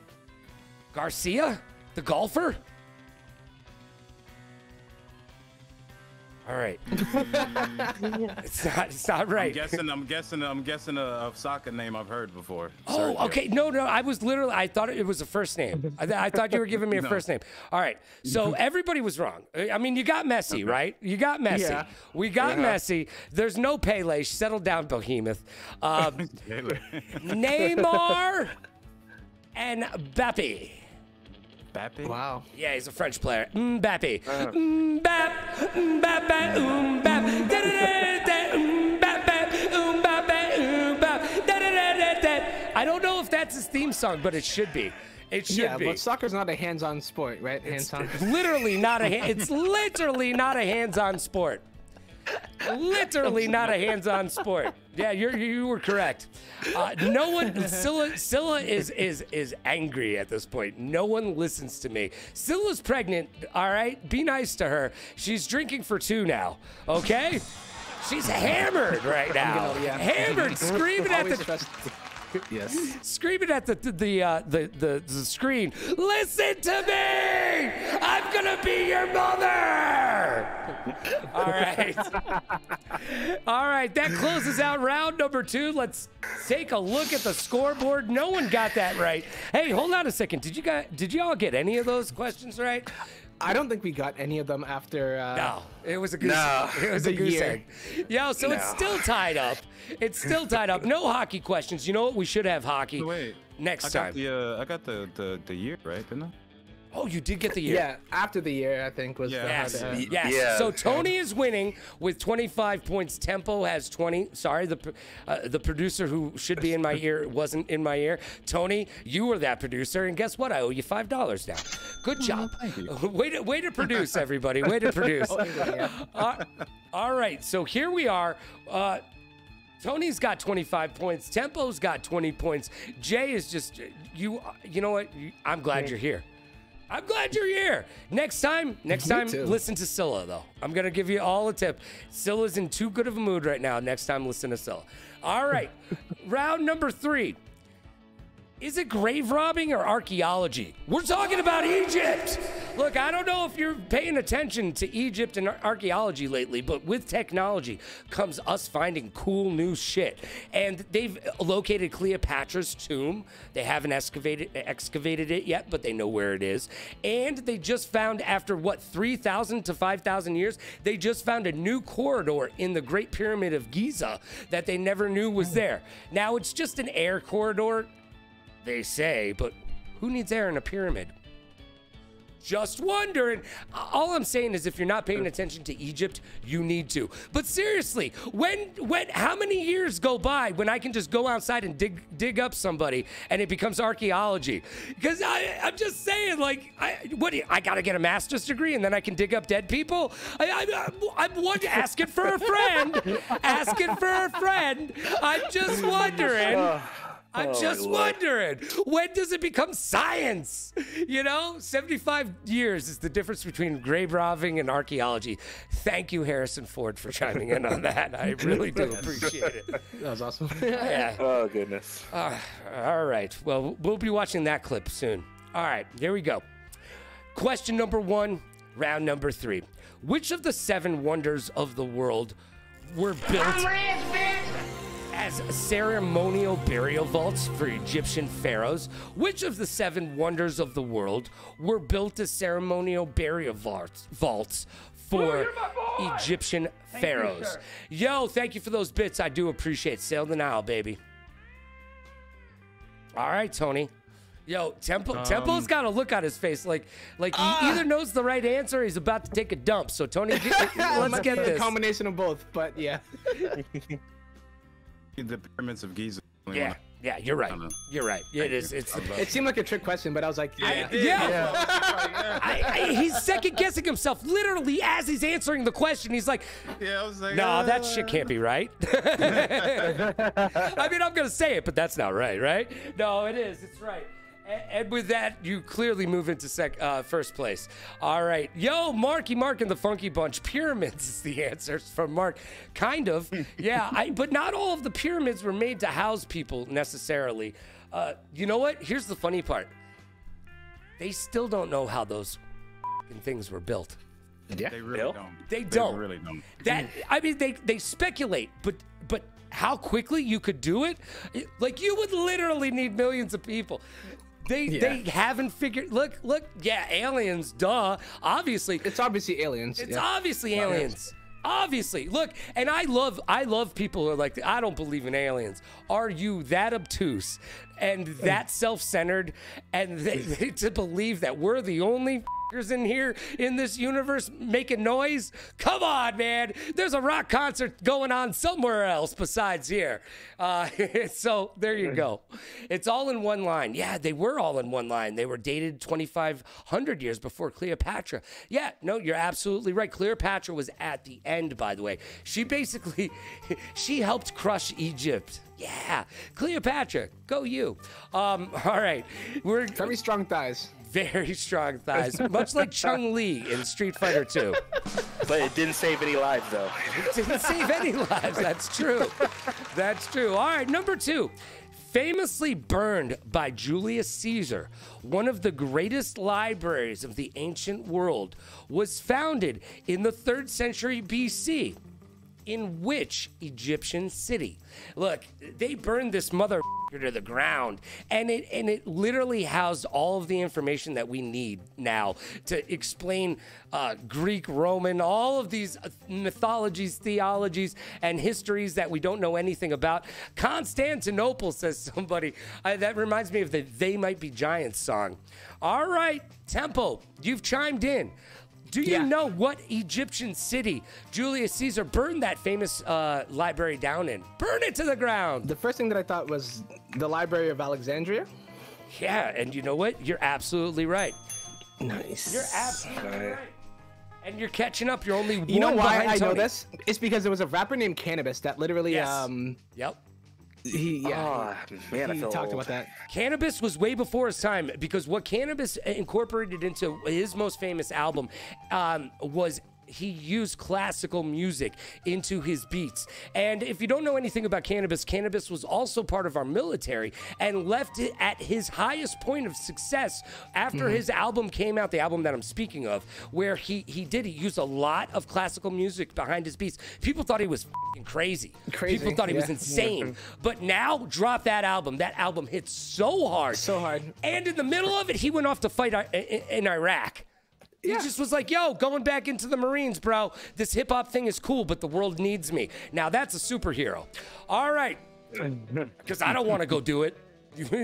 S2: Garcia, the golfer. All right. It's not right.
S3: I'm guessing a soccer name I've heard before.
S2: Oh,
S3: Sergio.
S2: okay. No. I thought it was a first name. I thought you were giving me a first name. All right. So everybody was wrong. I mean, you got Messi, right? You got Messi.
S4: Yeah.
S2: We got Messi. There's no Pele. Settle down, behemoth. Neymar and Mbappe.
S3: Mbappe?
S4: Wow.
S2: Yeah, he's a French player. Mbappe. Mbappe. Mbappe. Mbappe. I don't know if that's his theme song, but it should be. It should be.
S4: But soccer's not a hands-on sport, right? Hands-on.
S2: It's literally not a hands-on sport. Literally not a hands-on sport. Yeah, you were correct. No one, Scylla is angry at this point. No one listens to me. Scylla's pregnant. All right, be nice to her. She's drinking for 2 now. Okay, she's hammered right now. Hammered, screaming at the.
S4: Yes.
S2: Screaming at the screen. Listen to me! I'm gonna be your mother! All right. All right, that closes out round number 2. Let's take a look at the scoreboard. No one got that right. Hey, hold on a second. Did you all get any of those questions right?
S4: I don't think we got any of them after.
S2: No, it was a goose. No, it was a goose egg. Yeah, so it's still tied up. It's still tied up. No hockey questions. You know what? We should have hockey next time.
S3: I got the year right, didn't I?
S2: Oh, you did get the year.
S4: Yeah, after the year, I think was.
S2: Yes. So Tony is winning with 25 points. Tempo has 20. Sorry, the producer who should be in my ear wasn't in my ear. Tony, you were that producer, and guess what? I owe you $5 now. Good job. Way to produce, everybody. Way to produce. All right, so here we are. Tony's got 25 points. Tempo's got 20 points. Jay is just you know what? I'm glad you're here. I'm glad you're here. Next time, listen to Scylla, though. I'm going to give you all a tip. Scylla's in too good of a mood right now. Next time, listen to Scylla. All right. Round number 3. Is it grave robbing or archaeology? We're talking about Egypt. Look, I don't know if you're paying attention to Egypt and archaeology lately, but with technology comes us finding cool new shit. And they've located Cleopatra's tomb. They haven't excavated it yet, but they know where it is. And they just found, after 3,000 to 5,000 years, they just found a new corridor in the Great Pyramid of Giza that they never knew was there. Now, it's just an air corridor. they say, but who needs air in a pyramid? Just wondering. All I'm saying is if you're not paying attention to Egypt, you need to. But seriously, how many years go by when I can just go outside and dig up somebody and it becomes archaeology? Because I'm just saying, like, I got to get a master's degree and then I can dig up dead people? I'm asking for a friend. Asking for a friend. I'm just wondering. I'm just wondering, when does it become science? You know, 75 years is the difference between grave robbing and archaeology. Thank you, Harrison Ford, for chiming in on that. I really do appreciate it.
S4: That was awesome.
S2: Yeah.
S5: Oh, goodness.
S2: All right. Well, we'll be watching that clip soon. All right, here we go. Question number 1, round number 3. Which of the 7 wonders of the world were built as ceremonial burial vaults for Egyptian pharaohs? Which of the 7 wonders of the world were built as ceremonial burial vaults for Egyptian pharaohs? Yo, thank you for those bits. I do appreciate it. Sail the Nile, baby. All right, Tony. Yo, Tempo's got a look on his face like he either knows the right answer or he's about to take a dump. So, Tony, let's get this.
S4: A combination of both, but yeah.
S3: The pyramids of Giza.
S2: Yeah, you're right. You're right. It is. It
S4: seemed like a trick question, but I was like, yeah.
S2: He's second guessing himself literally as he's answering the question. He's like,
S3: I was like,
S2: no, that shit can't be right. I mean, I'm gonna say it, but that's not right, right? No, it is. It's right. And with that, you clearly move into first place. All right. Yo, Mark and the Funky Bunch. Pyramids is the answer from Mark. Kind of. Yeah, but not all of the pyramids were made to house people necessarily. You know what? Here's the funny part. They still don't know how those things were built.
S3: Yeah. They really don't.
S2: They don't.
S3: They really don't.
S2: I mean, they speculate, but how quickly you could do it? Like, you would literally need millions of people. They haven't figured. Look. Yeah, aliens. Duh. Obviously,
S4: it's obviously aliens.
S2: It's obviously aliens. Obviously, look, and I love people who are like, I don't believe in aliens. Are you that obtuse and that self-centered and to believe that we're the only in here in this universe making noise? Come on, man. There's a rock concert going on somewhere else besides here. So there you go. It's all in one line. Yeah, they were all in one line. They were dated 2,500 years before Cleopatra. Yeah, no, you're absolutely right. Cleopatra was at the end, by the way. She helped crush Egypt. Yeah, Cleopatra, go you. All right. We're
S4: very strong thighs.
S2: Very strong thighs, much like Chun-Li in Street Fighter 2.
S5: But it didn't save any lives, though.
S2: It didn't save any lives. That's true. That's true. All right, number 2. Famously burned by Julius Caesar, one of the greatest libraries of the ancient world was founded in the 3rd century BC. In which Egyptian city? Look, they burned this mother to the ground, and it literally housed all of the information that we need now to explain Greek, Roman, all of these mythologies, theologies, and histories that we don't know anything about. Constantinople, says somebody. That reminds me of the They Might Be Giants song. All right, Tempo, you've chimed in. Do you know what Egyptian city Julius Caesar burned that famous library down in? Burn it to the ground.
S4: The first thing that I thought was the Library of Alexandria.
S2: Yeah, and you know what? You're absolutely right.
S4: Nice.
S2: You're absolutely right. And you're catching up. You're only one
S4: You know why
S2: behind
S4: I
S2: Tony.
S4: know this? It's because there was a rapper named Cannabis that literally
S2: Yep.
S4: He talked about that.
S2: Cannabis was way before his time because what Cannabis incorporated into his most famous album was he used classical music into his beats. And if you don't know anything about Cannabis, Cannabis was also part of our military and left it at his highest point of success after his album came out, the album that I'm speaking of, where he used a lot of classical music behind his beats. People thought he was crazy. People thought he was insane. But now, drop that album. That album hit so hard.
S4: So hard.
S2: And in the middle of it, he went off to fight in Iraq. He just was like, yo, going back into the Marines, bro. This hip-hop thing is cool, but the world needs me. Now, that's a superhero. All right. Because I don't want to go do it.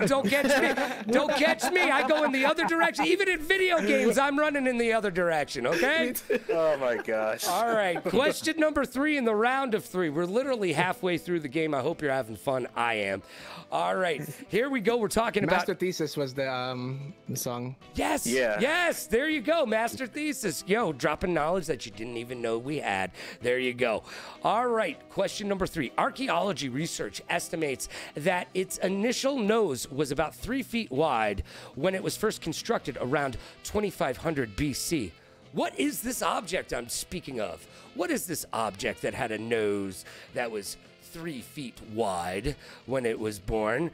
S2: Don't catch me. Don't catch me. I go in the other direction. Even in video games, I'm running in the other direction, okay?
S5: Oh, my gosh.
S2: All right. Question number 3 in the round of 3. We're literally halfway through the game. I hope you're having fun. I am. All right. Here we go. We're talking about...
S4: Master Thesis was the song.
S2: Yes.
S5: Yeah.
S2: Yes. There you go. Master Thesis. Yo, dropping knowledge that you didn't even know we had. There you go. All right. Question number 3. Archaeology research estimates that its initial nose was about 3 feet wide when it was first constructed around 2500 BC. What is this object I'm speaking of? What is this object that had a nose that was 3 feet wide when it was born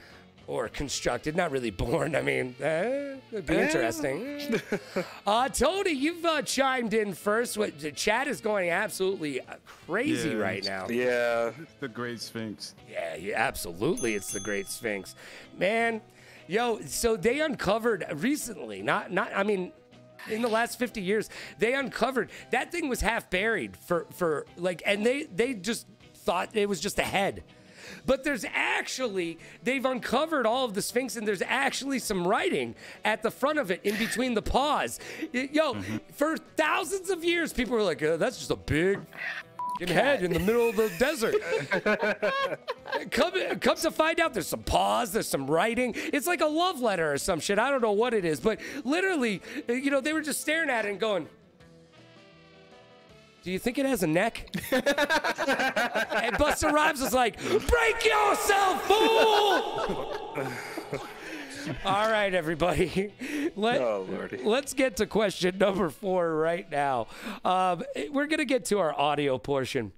S2: or constructed? Not really born. I mean, it'd be interesting. Tony, you've chimed in first. What chat is going absolutely crazy right now.
S5: Yeah.
S3: It's the Great Sphinx.
S2: Yeah, absolutely. It's the Great Sphinx. Man, yo, so they uncovered recently, I mean, in the last 50 years, they uncovered that thing was half buried for like, and they just thought it was just a head. But they've uncovered all of the Sphinx, and there's actually some writing at the front of it in between the paws. For thousands of years, people were like, that's just a big head in the middle of the desert. Come to find out, there's some paws, there's some writing. It's like a love letter or some shit. I don't know what it is, but literally, they were just staring at it and going, do you think it has a neck? And Busta Rhymes was like, break yourself, fool! All right, everybody. Let's get to question number 4 right now. We're going to get to our audio portion.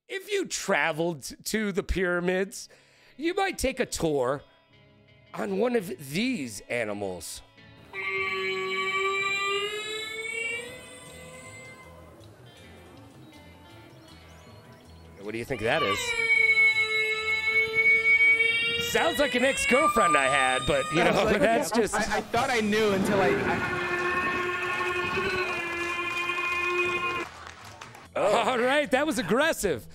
S2: If you traveled to the pyramids, you might take a tour on one of these animals. What do you think that is? Sounds like an ex-girlfriend I had, but that's just...
S4: I thought I knew until
S2: All right, that was aggressive.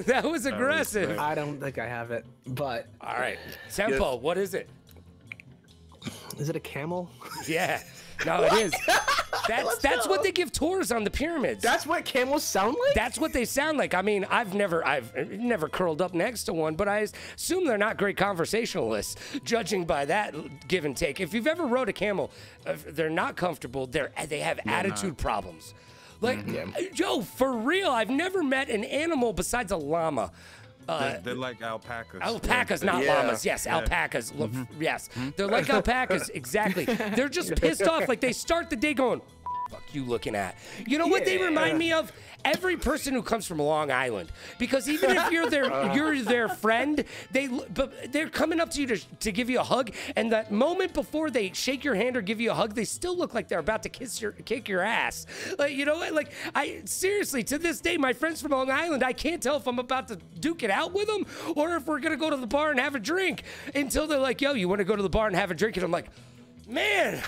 S2: That was aggressive.
S4: I don't think I have it, but...
S2: All right, Tempo, what is it?
S4: Is it a camel?
S2: Yeah. No, it is. That's what they give tours on the pyramids.
S4: That's what camels sound like?
S2: That's what they sound like. I mean, I've never curled up next to one, but I assume they're not great conversationalists, judging by that give and take. If you've ever rode a camel, they're not comfortable. They have attitude problems. Like, Joe, for real, I've never met an animal besides a llama.
S3: They're like alpacas.
S2: Alpacas, not llamas. Yes, alpacas. Yes, they're like alpacas. Exactly. They're just pissed off. Like they start the day going, "Fuck you looking at." You know what they remind me of? Every person who comes from Long Island, because even if you're their friend, they're coming up to you to give you a hug, and that moment before they shake your hand or give you a hug, they still look like they're about to kick your ass. Like, you know what? Like, I seriously, to this day, my friends from Long Island, I can't tell if I'm about to duke it out with them or if we're gonna go to the bar and have a drink until they're like, "Yo, you want to go to the bar and have a drink?" And I'm like, "Man."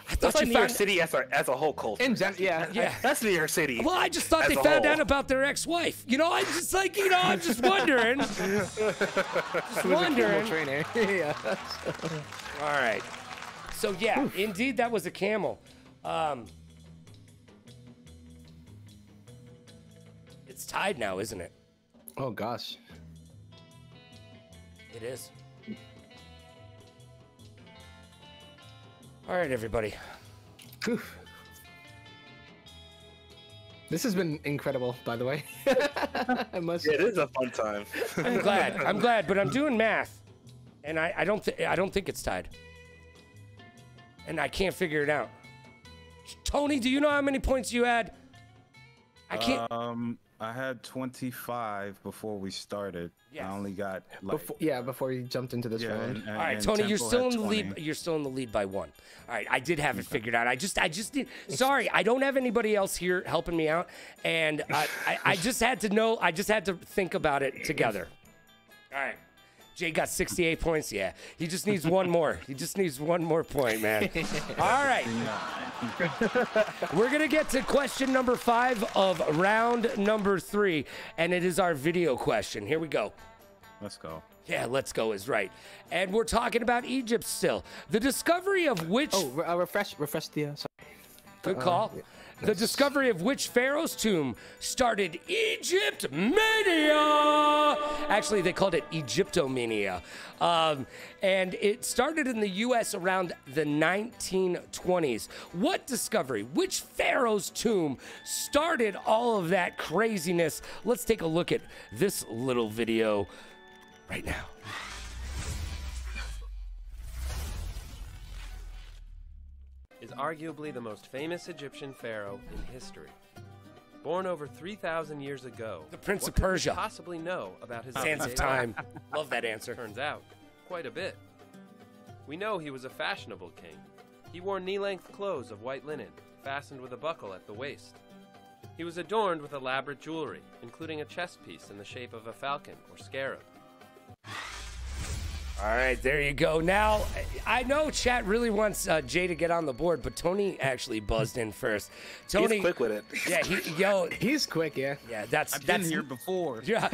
S2: I thought
S5: That's New York City as a whole culture.
S2: Yeah.
S5: That's New York City.
S2: Well, I just thought they found out about their ex-wife. I'm just like, I'm just wondering. Just wondering.
S4: Yeah.
S2: All right. So yeah, indeed, that was a camel. It's tied now, isn't it?
S4: Oh gosh.
S2: It is. All right, everybody.
S4: Whew. This has been incredible, by the way.
S5: It is a fun time.
S2: I'm glad, but I'm doing math, and I don't think it's tied, and I can't figure it out. Tony, do you know how many points you had? I can't.
S3: I had 25 before we started.
S2: Yes.
S3: I only got like
S4: before you jumped into this round.
S2: All right, Tony, you're still in the lead. You're still in the lead by 1. All right, I did have it figured out. I just did. Sorry, I don't have anybody else here helping me out, and I just had to know. I just had to think about it together. All right. Jay got 68 points. Yeah, he just needs one more. He just needs one more point, man. All right. We're going to get to question number 5 of round number 3, and it is our video question. Here we go.
S3: Let's go.
S2: Yeah, let's go is right. And we're talking about Egypt still. The discovery of which...
S4: Oh, refresh the... sorry.
S2: Good call.
S4: Yeah.
S2: The discovery of which pharaoh's tomb started Egypt mania. Actually, they called it Egyptomania. And it started in the U.S. around the 1920s. What discovery? Which pharaoh's tomb started all of that craziness? Let's take a look at this little video right now.
S8: Is arguably the most famous Egyptian pharaoh in history. Born over 3,000 years ago,
S2: The Prince of
S8: what could we
S2: Persia.
S8: possibly know about his
S2: Sands of
S8: everyday
S2: time.
S8: life?
S2: Love that answer.
S8: Turns out, quite a bit. We know he was a fashionable king. He wore knee-length clothes of white linen, fastened with a buckle at the waist. He was adorned with elaborate jewelry, including a chest piece in the shape of a falcon or scarab.
S2: All right, there you go. Now, I know chat really wants Jay to get on the board, but Tony actually buzzed in first. Tony,
S5: He's quick with it.
S2: Yeah,
S4: He's quick, yeah.
S2: yeah, that's
S3: I've been here before.
S2: Yeah,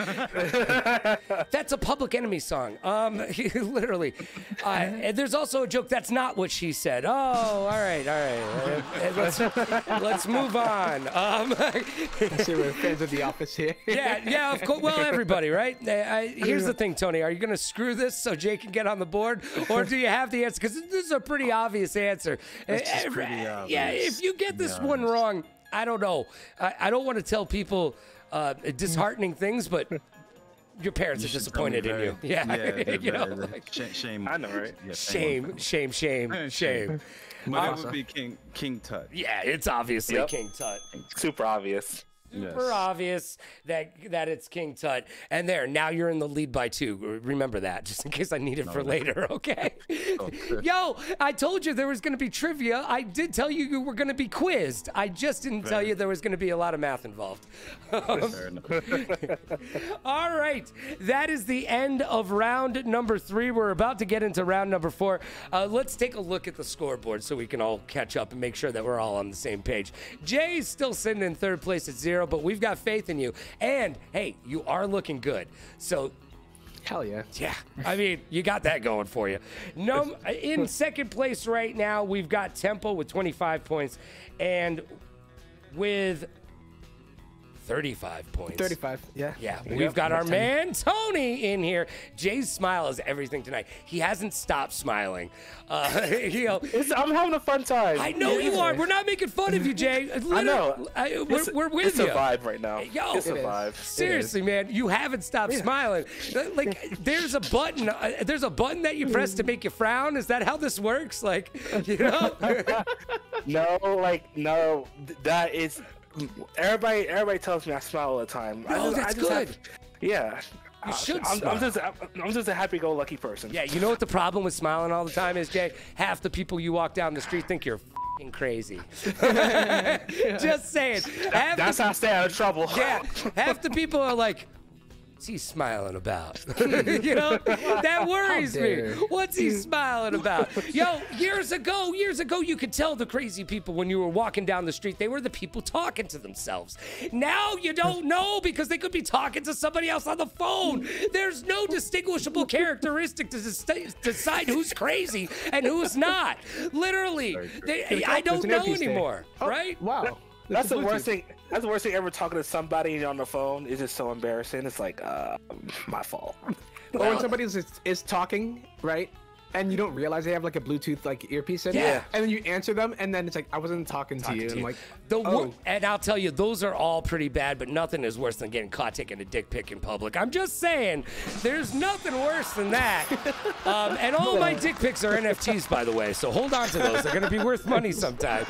S2: that's a Public Enemy song. Literally. And there's also a joke. That's not what she said. Oh, all right. Let's move on.
S4: So we're friends of The Office here.
S2: Yeah, of course. Well, everybody, right? Here's the thing, Tony. Are you going to screw this so Jay can get on the board, or do you have the answer? Because this is a pretty obvious answer.
S3: It's pretty obvious.
S2: Yeah, if you get this one wrong, I don't know. I don't want to tell people disheartening things, but your parents are disappointed in you. Yeah, you know, like,
S3: shame.
S5: I know, right?
S3: Yeah,
S2: shame.
S3: But it would be King Tut.
S2: Yeah, it's obviously
S5: Yep.
S2: King Tut.
S5: Super obvious.
S2: Super obvious that it's King Tut. And there, now you're in the lead by 2. Remember that, just in case I need it for later, okay? Yo, I told you there was going to be trivia. I did tell you you were going to be quizzed. I just didn't tell you there was going to be a lot of math involved.
S3: Fair enough.
S2: All right, that is the end of round number 3. We're about to get into round number 4. Let's take a look at the scoreboard so we can all catch up and make sure that we're all on the same page. Jay's still sitting in 3rd place at 0. But we've got faith in you. And, hey, you are looking good. So,
S4: Hell yeah.
S2: yeah, I mean, you got that going for you. No, in 2nd place right now, we've got Tempo with 25 points. And with 35 points.
S4: 35, yeah.
S2: Yeah, we've got our man Tony in here. Jay's smile is everything tonight. He hasn't stopped smiling. You know,
S5: I'm having a fun time.
S2: I know you are. We're not making fun of you, Jay.
S5: I know.
S2: We're with
S5: It's
S2: you.
S5: a vibe right now.
S2: Yo,
S5: It's a vibe.
S2: seriously, man, you haven't stopped smiling. Like, there's a button. There's a button that you press to make you frown. Is that how this works? Like, you know?
S5: No, that is. Everybody tells me I smile all the time.
S2: No, that's good.
S5: Yeah.
S2: You should
S5: I'm
S2: smile.
S5: I'm just a happy-go-lucky person.
S2: Yeah, you know what the problem with smiling all the time is, Jay? Half the people you walk down the street think you're f***ing crazy. Just saying.
S5: That's how I stay out of trouble.
S2: Yeah, half the people are like, what's he smiling about? You know, that worries me. What's he smiling about? Yo, years ago, you could tell the crazy people when you were walking down the street. They were the people talking to themselves. Now you don't know because they could be talking to somebody else on the phone. There's no distinguishable characteristic to decide who's crazy and who's not. Literally, I don't know anymore, right?
S4: Wow.
S5: That's the worst thing. That's the worst thing ever. Talking to somebody on the phone is just so embarrassing. It's like, my fault.
S4: Or when somebody is talking, right? And you don't realize they have like a Bluetooth like earpiece in.
S2: Yeah.
S4: And then you answer them, and then it's like, I wasn't talking to you. And I'm like,
S2: And I'll tell you, those are all pretty bad, but nothing is worse than getting caught taking a dick pic in public. I'm just saying, there's nothing worse than that. And all my dick pics are NFTs, by the way, so hold on to those. They're going to be worth money sometime.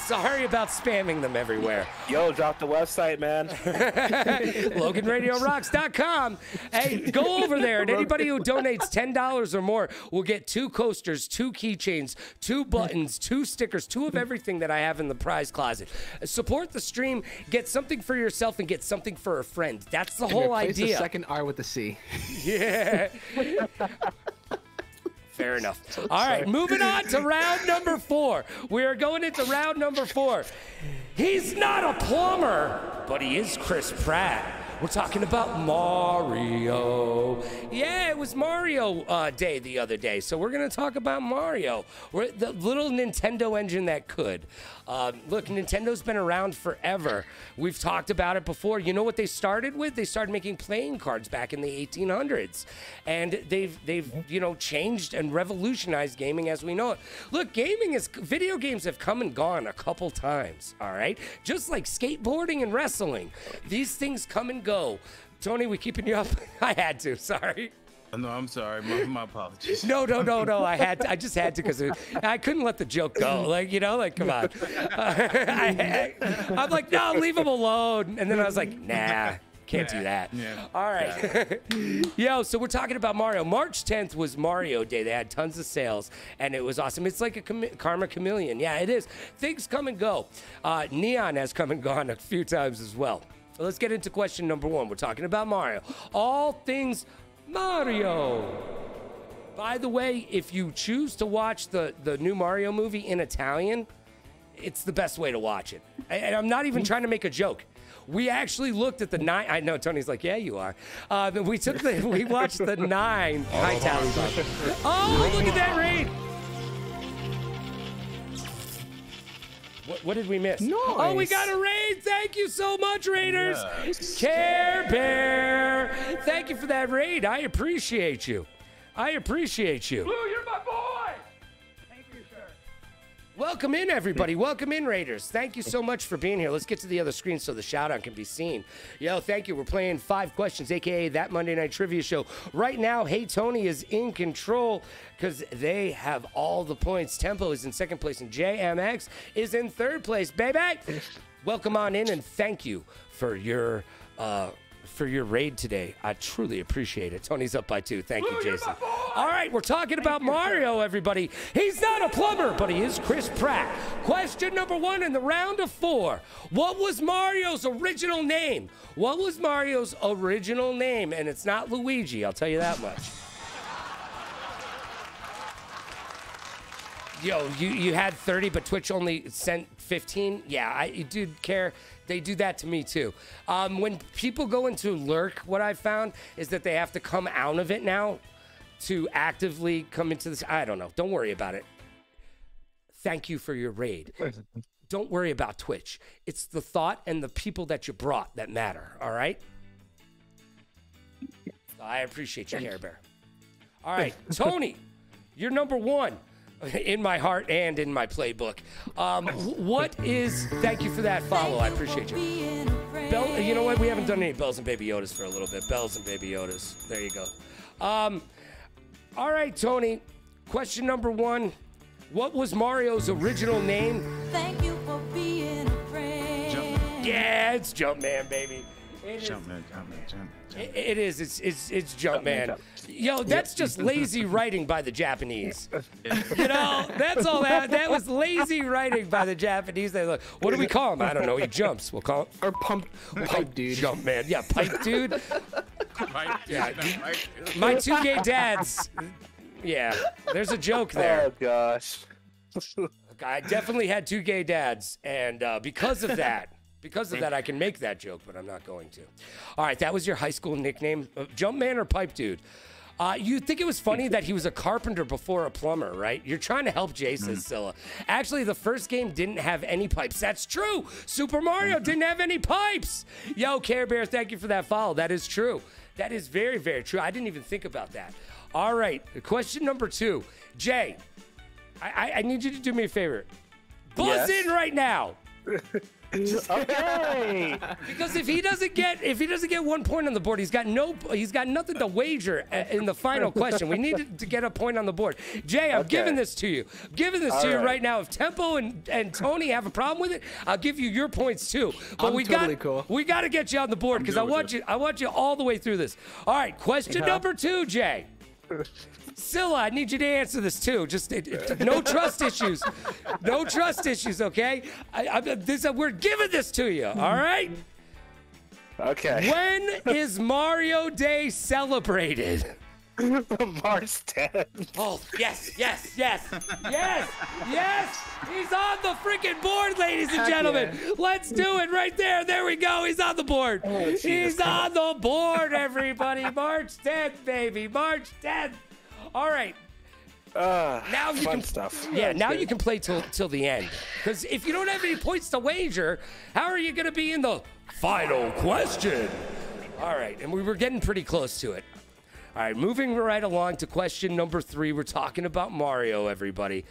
S2: Sorry about spamming them everywhere.
S5: Yo, drop the website, man.
S2: LoganRadioRocks.com. Hey, go over there, and anybody who donates $10 or more will get 2 coasters, 2 keychains, 2 buttons, 2 stickers, 2 of everything that I have in the prize closet. Support the stream, get something for yourself, and get something for a friend. That's the whole
S4: replace
S2: idea.
S4: The second R with the C.
S2: Yeah. Fair enough. All right, moving on to round number 4. We are going into round number 4. He's not a plumber, but he is Chris Pratt. We're talking about Mario. Yeah, it was Mario Day the other day, so we're going to talk about Mario. We're the little Nintendo engine that could. Look, Nintendo's been around forever. We've talked about it before. You know what they started with? They started making playing cards back in the 1800s. And they've you know, changed and revolutionized gaming as we know it. Look, video games have come and gone a couple times, all right? Just like skateboarding and wrestling. These things come and go. Tony, we keeping you up? I had to, sorry.
S3: No, I'm sorry. My apologies.
S2: No. I just had to because I couldn't let the joke go. Like, you know, like, come on. I'm like, no, leave him alone. And then I was like, nah, can't do that.
S3: Yeah.
S2: All right. Yo, so we're talking about Mario. March 10th was Mario Day. They had tons of sales, and it was awesome. It's like a karma chameleon. Yeah, it is. Things come and go. Neon has come and gone a few times as well. So let's get into question number 1. We're talking about Mario. All things Mario. By the way, if you choose to watch the new Mario movie in Italian, it's the best way to watch it. And I'm not even trying to make a joke. We actually looked at the 9. I know Tony's like, yeah, you are. We watched the 9. Hi, Tally. Oh, look at that raid. What did we miss?
S4: Nice.
S2: Oh, we got a raid. Thank you so much, Raiders.
S3: Yes.
S2: Care Bear. Thank you for that raid. I appreciate you.
S1: Blue, you're my boy! Thank you, sir.
S2: Welcome in, everybody. Welcome in, Raiders. Thank you so much for being here. Let's get to the other screen so the shout-out can be seen. Yo, thank you. We're playing 5 questions, a.k.a. That Monday Night Trivia Show. Right now, Hey Tony is in control because they have all the points. Tempo is in 2nd place, and JAYMX is in 3rd place, baby. Welcome on in, and thank you for your raid today. I truly appreciate it. Tony's up by 2. Thank you, Jason. All right, we're talking about Mario, everybody. He's not a plumber, but he is Chris Pratt. Question number 1 in the round of 4. What was Mario's original name? What was Mario's original name? And it's not Luigi, I'll tell you that much. Yo, you had 30, but Twitch only sent 15? Yeah, dude, care. They do that to me too. When people go into lurk, what I found is that they have to come out of it now to actively come into this. I don't know. Don't worry about it. Thank you for your raid. Don't worry about Twitch. It's the thought and the people that you brought that matter, all right? I appreciate you, Care Bear. All right, Tony, you're number 1. In my heart and in my playbook. Thank you for that follow. I appreciate you. You know what? We haven't done any Bells and Baby Yodas for a little bit. Bells and Baby Yodas. There you go. All right, Tony. Question number 1. What was Mario's original name?
S9: Thank you for being a friend.
S3: Jumpman.
S2: Yeah, it's Jumpman, baby.
S3: Jumpman.
S2: It is. It's Jumpman. Yo, that's just lazy writing by the Japanese. You know, that's all that. That was lazy writing by the Japanese. They look. What do we call him? I don't know. He jumps. We'll call him.
S4: Or pipe dude.
S2: Jumpman. Yeah, pipe dude. Yeah. My 2 gay dads. Yeah. There's a joke there.
S5: Oh gosh.
S2: I definitely had 2 gay dads, and because of that. Because of that, I can make that joke, but I'm not going to. All right, that was your high school nickname? Jumpman or Pipe Dude? You think it was funny that he was a carpenter before a plumber, right? You're trying to help Jason, Scylla. Actually, the first game didn't have any pipes. That's true. Super Mario didn't have any pipes. Yo, Care Bear, thank you for that follow. That is true. That is very, very true. I didn't even think about that. All right, question number 2. Jay, I need you to do me a favor. Buzz in right now.
S5: Okay.
S2: Because if he doesn't get 1 point on the board, he's got nothing to wager in the final question. We need to get a point on the board. Jay, I'm giving this to you. I'm giving this to you right now. If Tempo and Tony have a problem with it, I'll give you your points too. But we got to get you on the board because I want you all the way through this. All right, question number 2, Jay. Scylla, I need you to answer this too. Just no trust issues. No trust issues, okay? We're giving this to you, all right?
S5: Okay.
S2: When is Mario Day celebrated?
S5: March 10th.
S2: Oh, yes. He's on the freaking board, ladies and gentlemen.
S4: Yeah.
S2: Let's do it right there. There we go. He's on the board. He's on the board, everybody. March 10th, baby. March 10th. All right. Now you
S5: fun
S2: can
S5: stuff.
S2: Yeah, now you can play till the end. Because if you don't have any points to wager, how are you going to be in the final question? All right, and we were getting pretty close to it. All right, moving right along to question number 3. We're talking about Mario, everybody.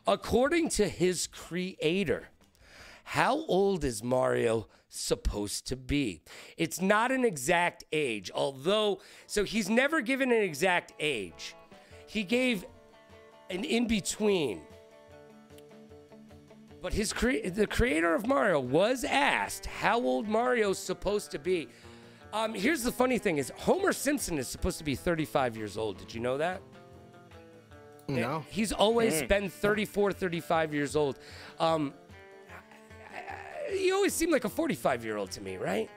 S2: According to his creator, how old is Mario supposed to be? It's not an exact age, so he's never given an exact age. He gave an in-between. But the creator of Mario was asked how old Mario's supposed to be. Here's the funny thing is Homer Simpson is supposed to be 35 years old. Did you know that?
S4: No.
S2: He's always been 34, 35 years old. He always seemed like a 45-year-old to me, right?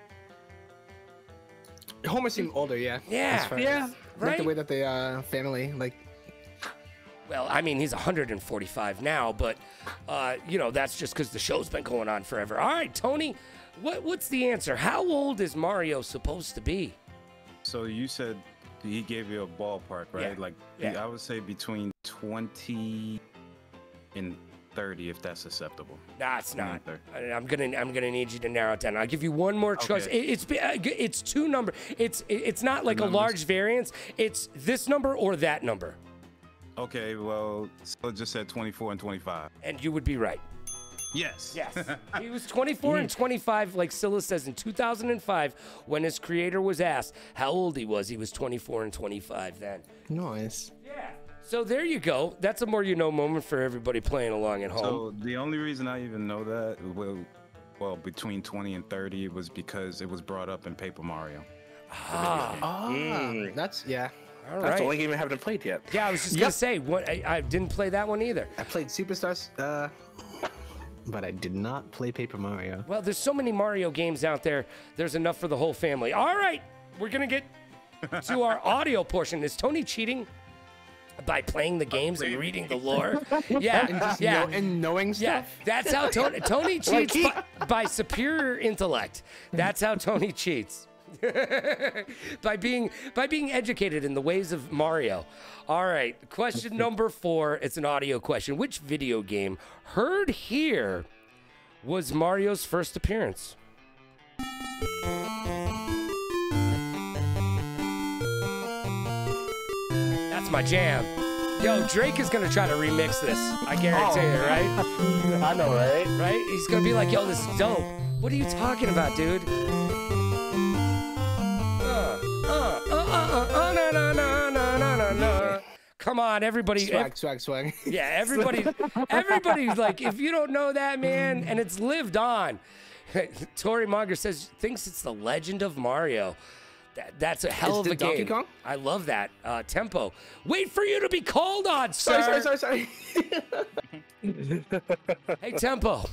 S4: Homer seemed older, yeah.
S2: Yeah.
S4: Like
S2: right?
S4: the way that they family, like.
S2: Well, I mean, he's 145 now, but, that's just because the show's been going on forever. All right, Tony, what's the answer? How old is Mario supposed to be?
S3: So you said he gave you a ballpark, right? I would say between 20 and 30, if that's acceptable.
S2: Nah, it's not. I'm gonna need you to narrow it down. I'll give you one more choice. It's two number. It's not like a large variance. It's this number or that number.
S3: Okay, well, so it just said 24 and 25.
S2: And you would be right.
S3: Yes.
S2: He was 24 and 25, like Scylla says, in 2005, when his creator was asked how old he was 24 and 25 then.
S4: Nice.
S2: Yeah. So there you go. That's a more you know moment for everybody playing along at home.
S3: So the only reason I even know that, well, between 20 and 30 was because it was brought up in Paper Mario.
S4: That's, yeah.
S2: All
S5: That's
S2: right.
S5: the only game I haven't played yet.
S2: Yeah, I was just going to say, I didn't play that one either.
S4: I played Superstars, but I did not play Paper Mario.
S2: Well, there's so many Mario games out there. There's enough for the whole family. All right, we're going to get to our audio portion. Is Tony cheating by playing the games and reading the lore? Yeah,
S4: And knowing stuff?
S2: Yeah, that's how Tony cheats by superior intellect. That's how Tony cheats. by being educated in the ways of Mario. All right, question number 4. It's an audio question. Which video game heard here was Mario's first appearance? That's my jam. Yo, Drake is gonna try to remix this. I guarantee it, right?
S5: I know, right?
S2: Right? He's gonna be like, yo, this is dope. What are you talking about, dude? Come on, everybody.
S4: Swag.
S2: Yeah, everybody's like, if you don't know that, man, and it's lived on. Tori Monger says, thinks it's the Legend of Mario. That's a hell of a game.
S4: Donkey Kong?
S2: I love that. Tempo. Wait for you to be called on, sir.
S4: Sorry.
S2: Hey, Tempo.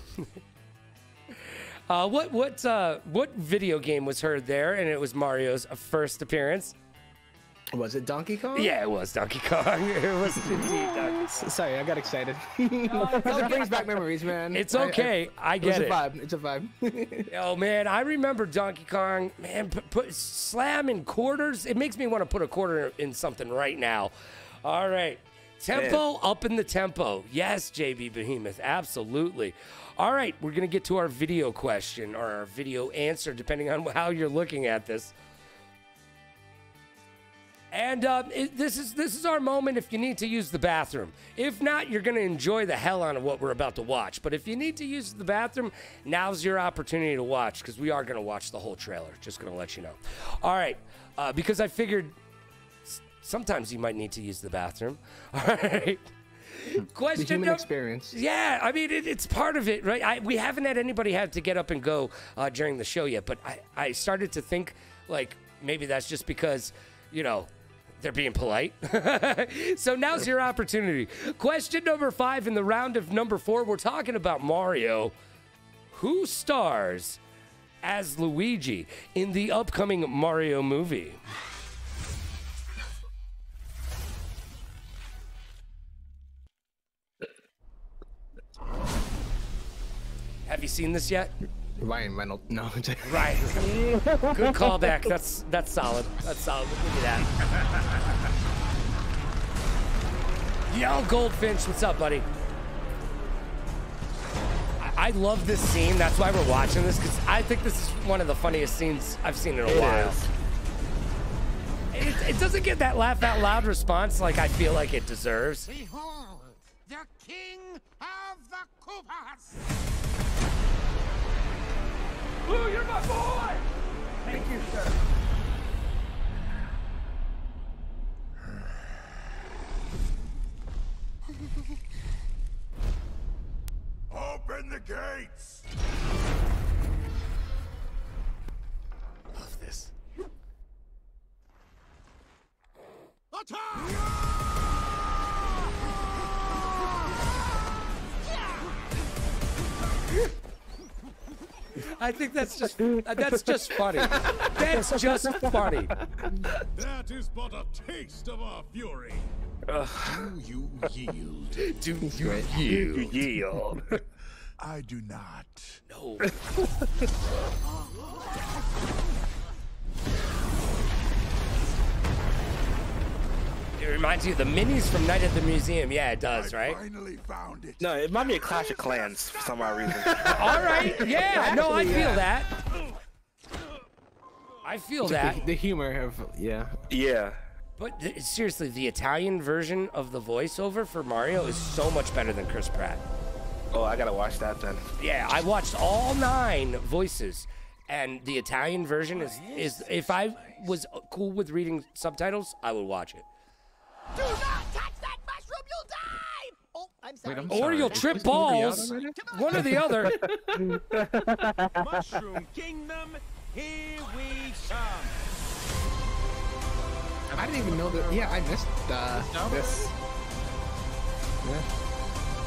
S2: What video game was heard there, and it was Mario's first appearance?
S4: Was it Donkey Kong?
S2: Yeah, it was Donkey Kong. It was indeed Donkey Kong.
S4: Sorry, I got excited. It brings back memories, man.
S2: It's okay. I get it.
S4: It's a vibe.
S2: Oh, man, I remember Donkey Kong. Man, slamming quarters. It makes me want to put a quarter in something right now. All right. Tempo, up in the tempo. Yes, JB Behemoth, absolutely. All right, we're going to get to our video question or our video answer, depending on how you're looking at this. And this is our moment if you need to use the bathroom. If not, you're going to enjoy the hell out of what we're about to watch. But if you need to use the bathroom, now's your opportunity to watch, because we are going to watch the whole trailer. Just going to let you know. All right, because I figured sometimes you might need to use the bathroom. All right. Question
S4: the human experience.
S2: Yeah, I mean, it's part of it, right? We haven't had anybody have to get up and go during the show yet, but I started to think, like, maybe that's just because, they're being polite. So now's your opportunity. Question number 5 in the round of number 4. We're talking about Mario. Who stars as Luigi in the upcoming Mario movie? Have you seen this yet?
S4: Ryan Reynolds. No.
S2: Right. Good callback. That's solid. That's solid. We'll give you that. Yo, Goldfinch, what's up, buddy? I love this scene. That's why we're watching this, because I think this is one of the funniest scenes I've seen in a while. It doesn't get that laugh out loud response like I feel like it deserves.
S10: Behold, the king of the Koopas!
S1: Blue, you're my boy!
S2: Thank you, sir.
S10: Open the gates!
S2: Love this. I think that's just funny. That's just funny.
S10: That is but a taste of our fury. Do you yield?
S2: Do you yield?
S10: I do not.
S2: No. It reminds you of the minis from Night at the Museum. Yeah, it does, right?
S10: Finally found it.
S5: No, it might be a Clash of Clans for some odd reason.
S2: All right. Yeah. No, I feel that. I feel that.
S4: The humor of
S5: Yeah.
S2: But seriously, the Italian version of the voiceover for Mario is so much better than Chris Pratt.
S5: Oh, I gotta watch that then.
S2: Yeah, I watched all 9 voices, and the Italian version is if I was cool with reading subtitles, I would watch it.
S10: Do not touch that mushroom, you'll die! Oh, I'm sorry.
S3: Wait, I'm
S2: Or
S3: sorry.
S2: you'll trip balls. One or the other.
S10: Mushroom Kingdom, here we come.
S4: I didn't even know that. Yeah, I missed this. Yeah.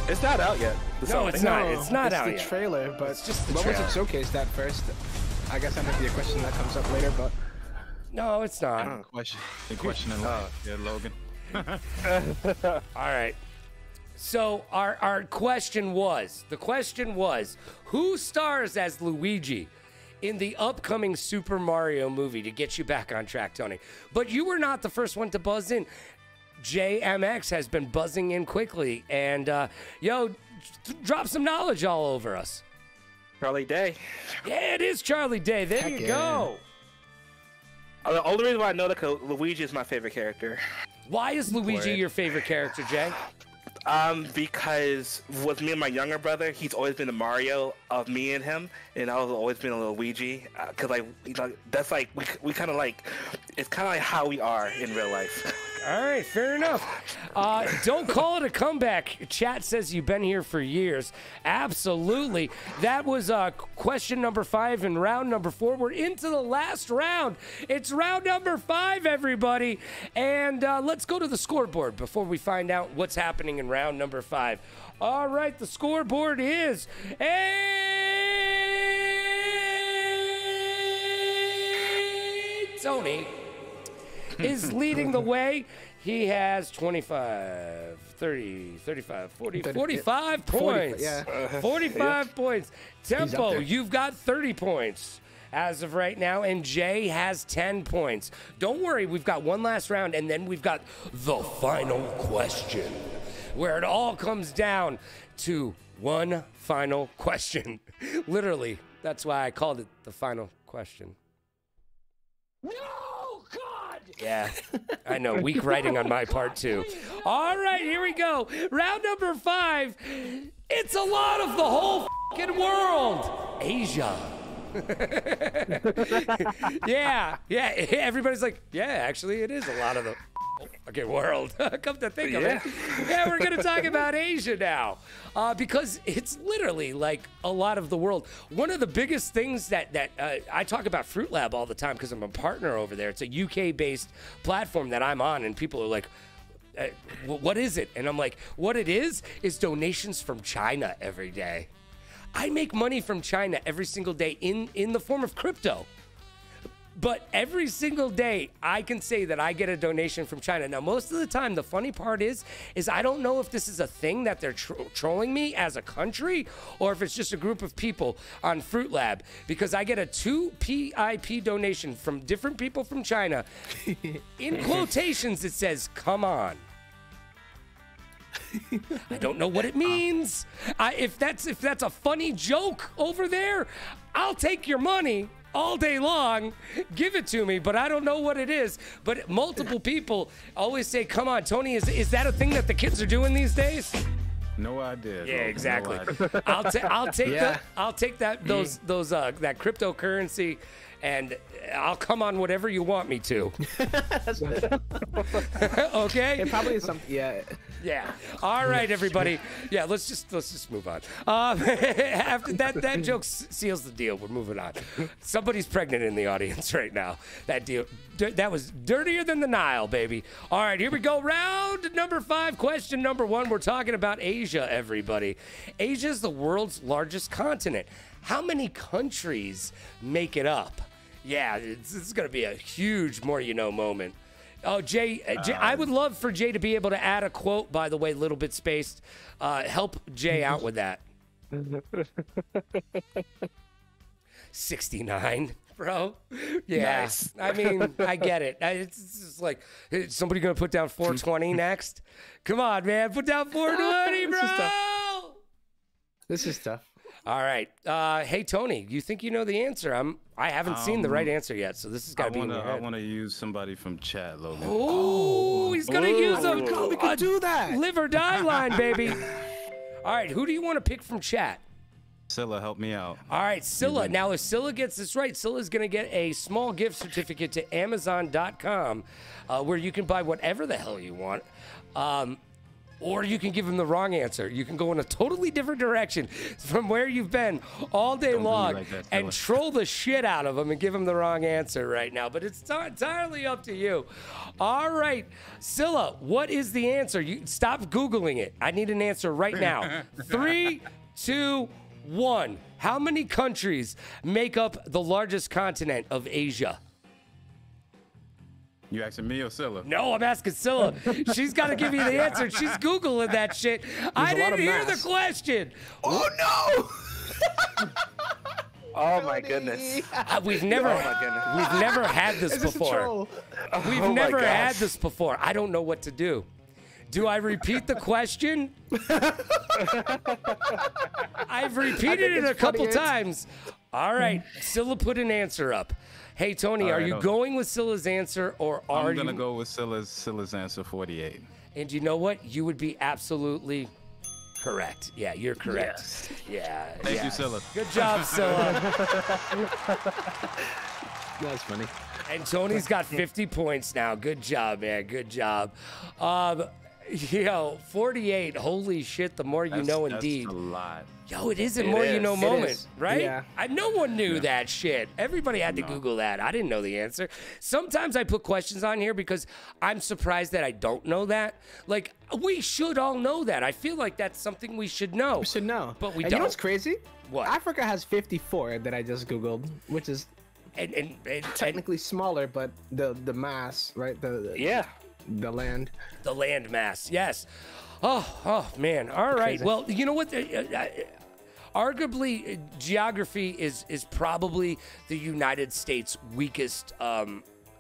S5: It's not out yet.
S2: No, it's not. It's not out
S4: It's
S2: yet.
S4: the trailer, but
S2: It's just the
S4: what was
S2: trailer.
S4: it showcased at first? I guess that might be a question that comes up later, but
S2: No, it's not.
S3: The question in life. Yeah, Logan.
S2: All right. So our question was, who stars as Luigi in the upcoming Super Mario movie, to get you back on track, Tony? But you were not the first one to buzz in. JAYMX has been buzzing in quickly, and drop some knowledge all over us.
S5: Charlie Day.
S2: Yeah, it is Charlie Day. There you go.
S5: The only reason why I know that Luigi is my favorite character.
S2: Why is Luigi your favorite character, Jay?
S5: Because with me and my younger brother, he's always been the Mario of me and him, and I've always been a Luigi. Cause that's like we kind of like, it's kind of like how we are in real life.
S2: All right, fair enough. Don't call it a comeback. Chat says you've been here for years. Absolutely. That was question number 5 in round number 4. We're into the last round. It's round number 5, everybody. And let's go to the scoreboard before we find out what's happening in round number 5. All right, the scoreboard is Tony is leading the way. He has 25, 30, 35, 40, 45 points.
S4: Yeah.
S2: 45 points. Tempo, you've got 30 points as of right now, and Jay has 10 points. Don't worry, we've got one last round, and then we've got the final question, where it all comes down to one final question. Literally, that's why I called it the final question. No, God! Yeah, I know. Weak writing on my part, too. All right, here we go. Round number 5. It's a lot of the whole f***ing world. Asia. Yeah. Everybody's like, yeah, actually, it is a lot of the fucking world. Come to think of it. Yeah, we're going to talk about Asia now. Because it's literally like a lot of the world. One of the biggest things that I talk about Fruit Lab all the time because I'm a partner over there. It's a UK-based platform that I'm on, and people are like, what is it? And I'm like, what it is donations from China every day. I make money from China every single day in the form of crypto. But every single day, I can say that I get a donation from China. Now, most of the time, the funny part is I don't know if this is a thing that they're trolling me as a country or if it's just a group of people on Fruit Lab, because I get a 2 PIP donation from different people from China. In quotations, it says, "Come on." I don't know what it means. If that's a funny joke over there, I'll take your money all day long, give it to me, but I don't know what it is. But multiple people always say, "Come on, Tony, is that a thing that the kids are doing these days?"
S3: No idea.
S2: Yeah, exactly.
S3: No idea.
S2: I'll take that that cryptocurrency, and I'll come on whatever you want me to. Okay.
S4: It probably is something. Yeah.
S2: Yeah. All right, everybody. Yeah, let's just move on. After that joke seals the deal. We're moving on. Somebody's pregnant in the audience right now. That was dirtier than the Nile, baby. All right, here we go. Round number 5, question number 1. We're talking about Asia, everybody. Asia is the world's largest continent. How many countries make it up? Yeah, this is going to be a huge more you know moment. Oh, Jay, I would love for Jay to be able to add a quote, by the way, a little bit spaced. Help Jay out with that. 69, bro. Yeah. Nice. I mean, I get it. It's just like, is somebody going to put down 420 next? Come on, man. Put down 420, bro.
S4: This is tough.
S2: All right. Hey, Tony, you think you know the answer? I haven't seen the right answer yet, so this has got to be in your head.
S3: I want to use somebody from chat, Logan.
S2: Oh, he's going to use a
S4: we could do that.
S2: Live or die line, baby. All right, who do you want to pick from chat?
S3: Scylla, help me out.
S2: All right, Scylla. Now, if Scylla gets this right, Scylla's going to get a small gift certificate to Amazon.com where you can buy whatever the hell you want. Or you can give him the wrong answer. You can go in a totally different direction from where you've been all day long and troll the shit out of him and give him the wrong answer right now. But it's entirely up to you. All right, Scylla, what is the answer? You stop Googling it. I need an answer right now. 3, 2, 1. How many countries make up the largest continent of Asia?
S3: You asking me or Scylla?
S2: No, I'm asking Scylla. She's got to give me the answer. She's Googling that shit. I didn't hear the question.
S4: Oh, no.
S5: Oh, my goodness.
S2: We've never had this before. We've never had this before. I don't know what to do. Do I repeat the question? I've repeated it a couple times. All right, Scylla put an answer up. Hey, Tony, are you going with Scylla's answer or are you?
S3: I'm going to go with Scylla's answer, 48.
S2: And you know what? You would be absolutely correct. Yeah, you're correct. Yes. Yeah.
S3: Thank you, Scylla.
S2: Good job, Scylla.
S4: That's funny.
S2: And Tony's got 50 points now. Good job, man. Good job. 48. Holy shit, the more you know, indeed.
S3: That's a lot.
S2: Yo, it is a more you know moment, right?
S4: Yeah.
S2: No one knew that shit. Everybody had to Google that. I didn't know the answer. Sometimes I put questions on here because I'm surprised that I don't know that. Like, we should all know that. I feel like that's something we should know.
S4: We should know.
S2: But we
S4: don't.
S2: don't.
S4: You know what's crazy?
S2: What?
S4: Africa has 54 that I just Googled, which is
S2: and
S4: technically smaller, but the mass, right? The land.
S2: The land mass, yes. Oh man. All right. Crazy. Well, you know what? Arguably, geography is probably the United States' weakest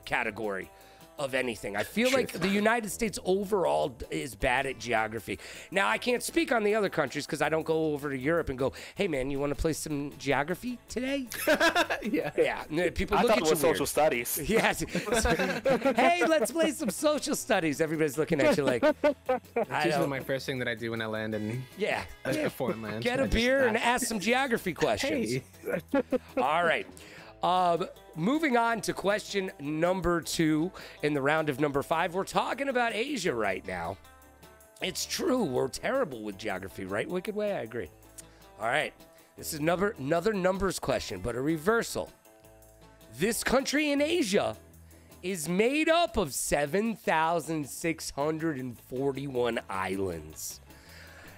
S2: category of anything. I feel like the United States overall is bad at geography. Now, I can't speak on the other countries because I don't go over to Europe and go, hey, man, you want to play some geography today? Yeah. People look at you weird.
S5: Social studies.
S2: Yes. Hey, let's play some social studies. Everybody's looking at you like,
S4: It's usually my first thing that I do when I land in a foreign land.
S2: Get a beer and ask some geography questions.
S4: Hey.
S2: All right. Moving on to question number 2 in the round of number 5. We're talking about Asia right now. It's true. We're terrible with geography, right? Wicked Way? I agree. All right. This is another numbers question, but a reversal. This country in Asia is made up of 7,641 islands.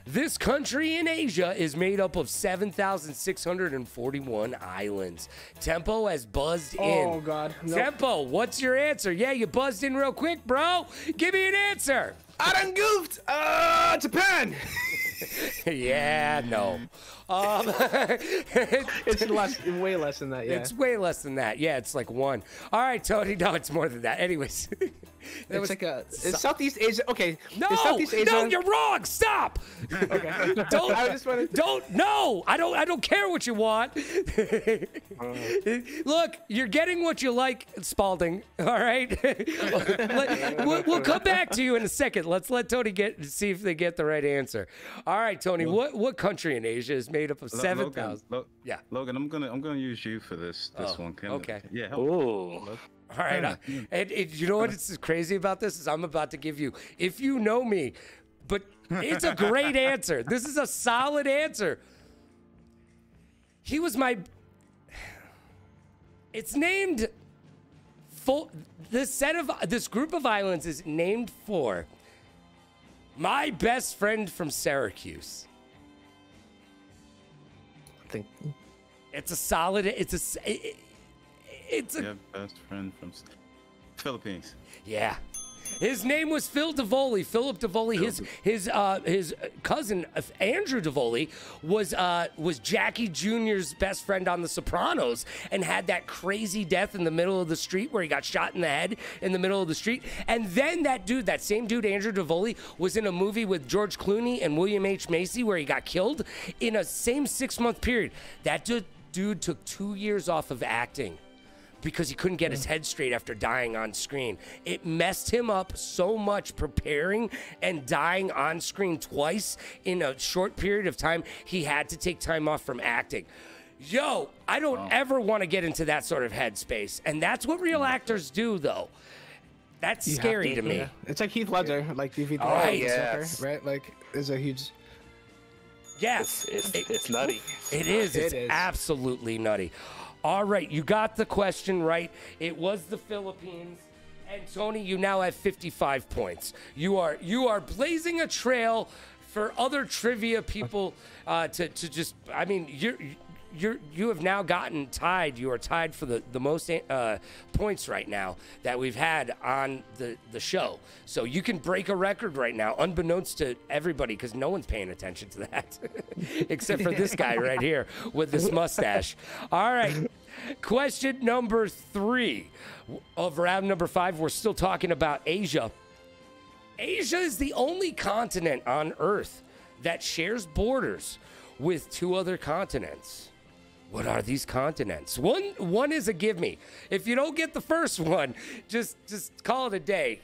S2: This country in Asia is made up of 7,641 islands. Tempo has buzzed in.
S4: Oh, God. Nope.
S2: Tempo, what's your answer? Yeah, you buzzed in real quick, bro. Give me an answer.
S4: I done goofed. Japan.
S2: Yeah, no.
S4: It's way less than that, yeah.
S2: It's way less than that. Yeah, it's like 1. All right, Tony. No, it's more than that. Anyways.
S4: It's Southeast Asia. Okay.
S2: No,
S4: Southeast Asia...
S2: no, you're wrong. Stop.
S4: Okay.
S2: No, I don't care what you want. Look, you're getting what you like, Spalding. All right. We'll come back to you in a second. Let's let Tony see if they get the right answer. All right, Tony. What country in Asia is made up of 7,000? Yeah.
S3: Logan, I'm gonna use you for this one.
S2: Okay.
S3: Yeah.
S5: Ooh.
S2: All right, and you know what is crazy about this is I'm about to give you, if you know me, but it's a great answer. This is a solid answer. He was my. It's named. This group of islands is named for my best friend from Syracuse.
S4: I think
S2: it's a solid. It's a
S3: best friend from Philippines.
S2: Yeah. His name was Philip DeVoli. His cousin Andrew DeVoli was Jackie Jr.'s best friend on The Sopranos and had that crazy death in the middle of the street where he got shot in the head in the middle of the street. And then that same dude, Andrew DeVoli, was in a movie with George Clooney and William H. Macy where he got killed in a same 6-month period. That dude took 2 years off of acting because he couldn't get his head straight after dying on screen. It messed him up so much preparing and dying on screen twice in a short period of time. He had to take time off from acting. Yo, I don't ever want to get into that sort of headspace. And that's what real actors do, though. That's scary to me.
S4: Yeah. It's like Heath Ledger, like DVD. Right? Like, is a huge...
S2: Yeah.
S5: It's nutty.
S2: It is. It's absolutely nutty. All right, you got the question right. It was the Philippines. And Tony, you now have 55 points. You are blazing a trail for other trivia people to just. I mean, you have now gotten tied. You are tied for the most points right now that we've had on the show. So you can break a record right now, unbeknownst to everybody, because no one's paying attention to that, except for this guy right here with this mustache. All right, question number 3 of round number 5. We're still talking about Asia. Asia is the only continent on Earth that shares borders with 2 other continents. What are these continents? One is a give me. If you don't get the first one, just call it a day.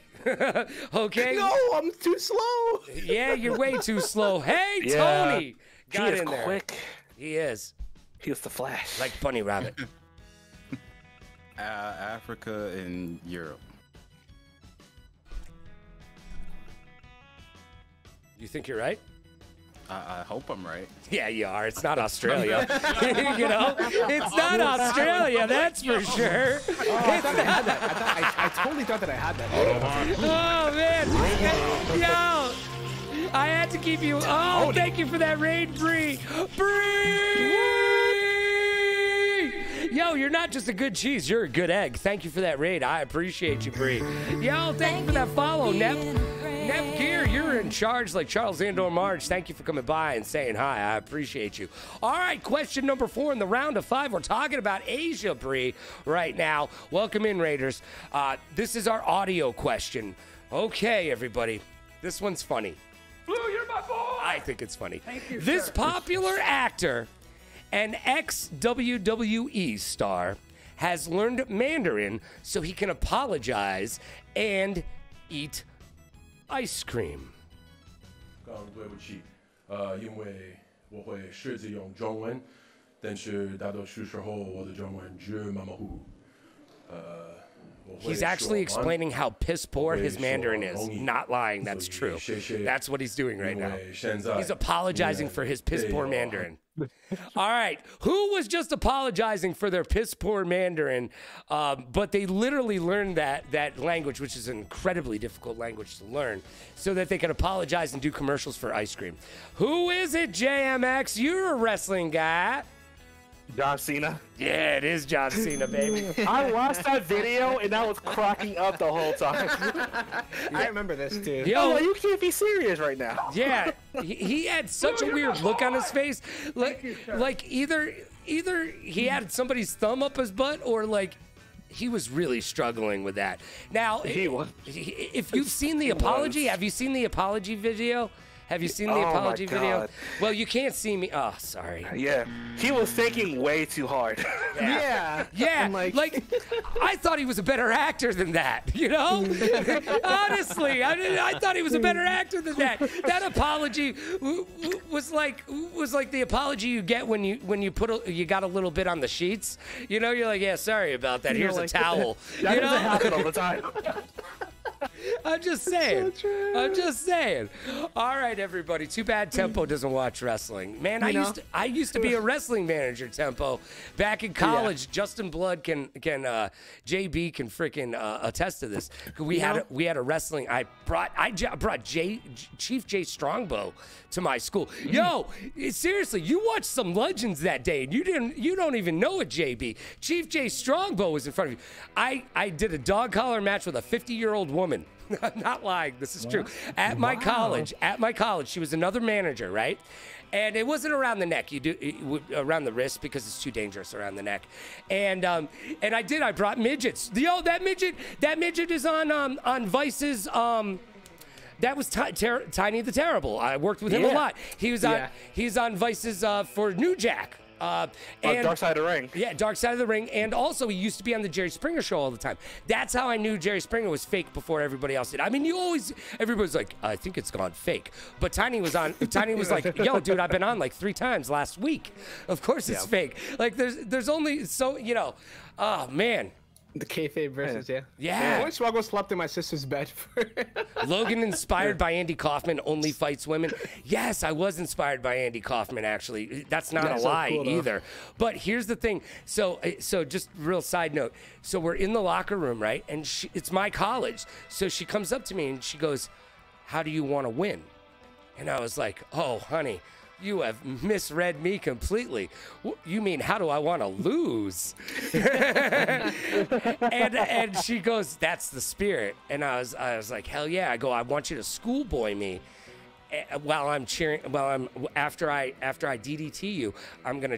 S2: Okay?
S4: No, I'm too slow.
S2: Yeah, you're way too slow. Hey,
S5: yeah.
S2: Tony. Got in there.
S5: Quick.
S2: He is.
S5: He was the Flash.
S2: Like Bunny Rabbit.
S3: Africa and Europe.
S2: You think you're right?
S3: I hope I'm right.
S2: Yeah, you are. It's not Australia. You know? It's not Australia, that's for sure.
S4: I totally thought that I had that.
S2: Oh, man. Yo, I had to keep you. Oh, thank you for that raid, Bree. Bree! Yo, you're not just a good cheese. You're a good egg. Thank you for that raid. I appreciate you, Bree. Yo, thank you for that follow, Nep Gear, you're in charge like Charles Andor Marge. Thank you for coming by and saying hi. I appreciate you. All right, question number 4 in the round of 5. We're talking about Asia, Bree, right now. Welcome in, Raiders. This is our audio question. Okay, everybody. This one's funny.
S1: Blue, you're my boy!
S2: I think it's funny.
S1: Thank you,
S2: This
S1: sir.
S2: popular actor and ex-WWE star has learned Mandarin so he can apologize and eat ice cream.
S11: 刚刚对不起，因为我会试着用中文，但是大多数时候我的中文只马马虎虎。
S2: He's actually explaining how piss poor his Mandarin is. Not lying, that's true. That's what he's doing right now. He's apologizing for his piss poor Mandarin. All right. Who was just apologizing for their piss poor Mandarin, but they literally learned that language, which is an incredibly difficult language to learn, so that they could apologize and do commercials for ice cream? Who is it, JMX? You're a wrestling guy.
S5: John Cena.
S2: Yeah, it is John Cena, baby.
S5: I watched that video and I was cracking up the whole time.
S4: I remember this too.
S2: Yo,
S5: you can't be serious right now.
S2: Yeah, he had such a weird look on his face, like either he had somebody's thumb up his butt, or like he was really struggling with that. Now, if you've seen the apology, have you seen the apology video? Have you seen the apology video? Well, you can't see me. Oh, sorry.
S5: Yeah, he was thinking way too hard.
S2: Yeah. Like I thought he was a better actor than that. You know, honestly, I thought he was a better actor than that. That apology was like the apology you get when you got a little bit on the sheets. You know, you're like, yeah, sorry about that. Here's a towel.
S5: That doesn't happen all the time.
S2: I'm just saying.
S4: So
S2: I'm just saying. All right, everybody. Too bad Tempo doesn't watch wrestling. Man, I used to be a wrestling manager, Tempo. Back in college, Justin Blood JB can freaking attest to this. We had a wrestling. I brought Chief J Strongbow to my school. Yo, seriously, you watched some legends that day, and you don't even know it, JB. Chief J Strongbow was in front of you. I did a dog collar match with a 50-year-old woman. I'm not lying. This is true. At my college, she was another manager, right? And it wasn't around the neck. You do around the wrist because it's too dangerous around the neck. And I brought midgets. Yo, that midget is on Vice's. That was Tiny the Terrible. I worked with him a lot. He's on Vice's for New Jack. And
S5: Dark Side of the Ring.
S2: Yeah, Dark Side of the Ring. And also, he used to be on the Jerry Springer Show all the time. That's how I knew Jerry Springer was fake before everybody else did. I mean, everybody's like, I think it's gone fake. But Tiny was like, yo, dude, I've been on like 3 times last week. Of course it's fake. Like, there's only so, oh, man.
S4: The kayfabe versus, yeah.
S2: Yeah.
S4: I Swaggle slept in my sister's bed.
S2: Logan, inspired by Andy Kaufman, only fights women. Yes, I was inspired by Andy Kaufman, actually. That's not a lie either. But here's the thing. So just real side note. So we're in the locker room, right? And it's my college. So she comes up to me and she goes, how do you want to win? And I was like, oh, honey, you have misread me completely. You mean, how do I want to lose? and she goes, that's the spirit. And I was like, hell yeah. I go, I want you to schoolboy me. While I'm cheering, after I DDT you, I'm gonna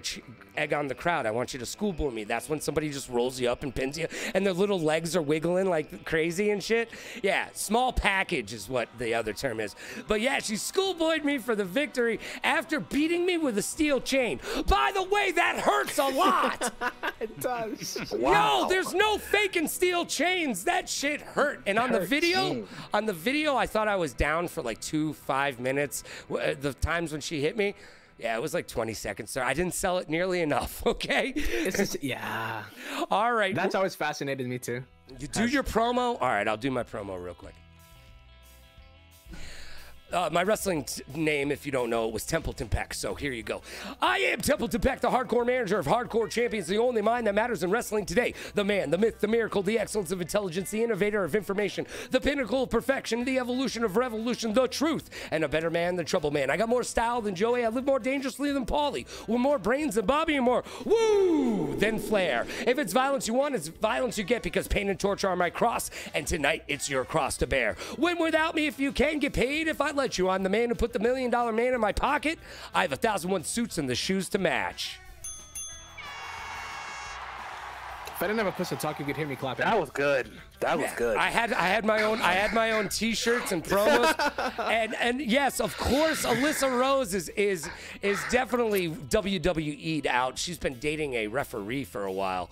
S2: egg on the crowd. I want you to schoolboy me. That's when somebody just rolls you up and pins you, and their little legs are wiggling like crazy and shit. Yeah, small package is what the other term is. But yeah, she schoolboyed me for the victory after beating me with a steel chain. By the way, that hurts a lot.
S4: It does.
S2: Wow. Yo, there's no faking steel chains. That shit hurt. And on the video, I thought I was down for like 5 minutes. The times when she hit me, yeah, it was like 20 seconds, sir. I didn't sell it nearly enough, okay?
S4: It's just, yeah.
S2: All right.
S4: That's always fascinated me, too.
S2: You do your promo? All right, I'll do my promo real quick. My wrestling name, if you don't know, was Templeton Peck, so here you go. I am Templeton Peck, the hardcore manager of Hardcore Champions, the only mind that matters in wrestling today. The man, the myth, the miracle, the excellence of intelligence, the innovator of information, the pinnacle of perfection, the evolution of revolution, the truth, and a better man than Trouble Man. I got more style than Joey. I live more dangerously than Paulie, with more brains than Bobby, and more woo than Flair. If it's violence you want, it's violence you get, because pain and torture are my cross, and tonight it's your cross to bear. Win without me if you can, get paid if I let you. I'm the man who put the $1 million man in my pocket. I have 1,001 suits and the shoes to match.
S4: If I didn't have a push to talk, you could hear me clapping.
S5: That was good. That was good.
S2: I had my own T-shirts and promos, and yes, of course, Alyssa Rose is definitely WWE'd out. She's been dating a referee for a while.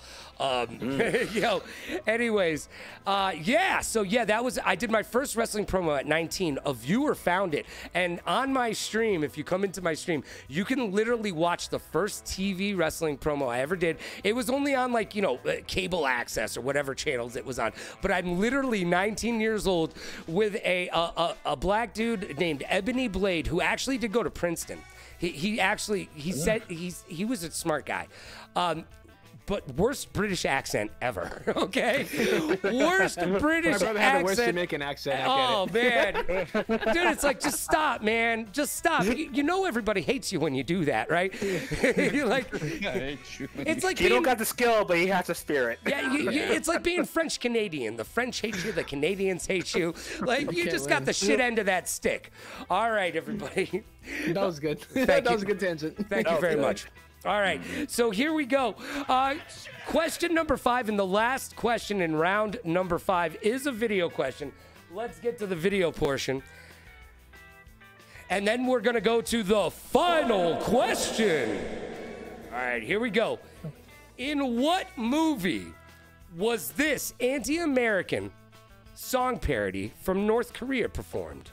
S2: Anyways, yeah. So yeah, I did my first wrestling promo at 19. A viewer found it, and on my stream, if you come into my stream, you can literally watch the first TV wrestling promo I ever did. It was only on cable access or whatever channels it was on. But I'm literally 19 years old with a black dude named Ebony Blade, who actually did go to Princeton. He actually said he was a smart guy. But worst British accent ever, okay? Worst British
S4: My brother had the worst Jamaican accent.
S2: Oh, man. Dude, it's like, just stop, man. Just stop. You know everybody hates you when you do that, right? You're like,
S3: I hate you.
S2: it's like
S5: He don't got the skill, but he has the spirit.
S2: Yeah, it's like being French-Canadian. The French hate you, the Canadians hate you. Like, you just got the shit end of that stick. All right, everybody.
S4: That was good.
S2: Thank
S4: That
S2: you.
S4: was a good tangent.
S2: Thank you very much. All right, so here we go. Question number 5, and the last question in round number 5 is a video question. Let's get to the video portion. And then we're going to go to the final question. All right, here we go. In what movie was this anti-American song parody from North Korea performed?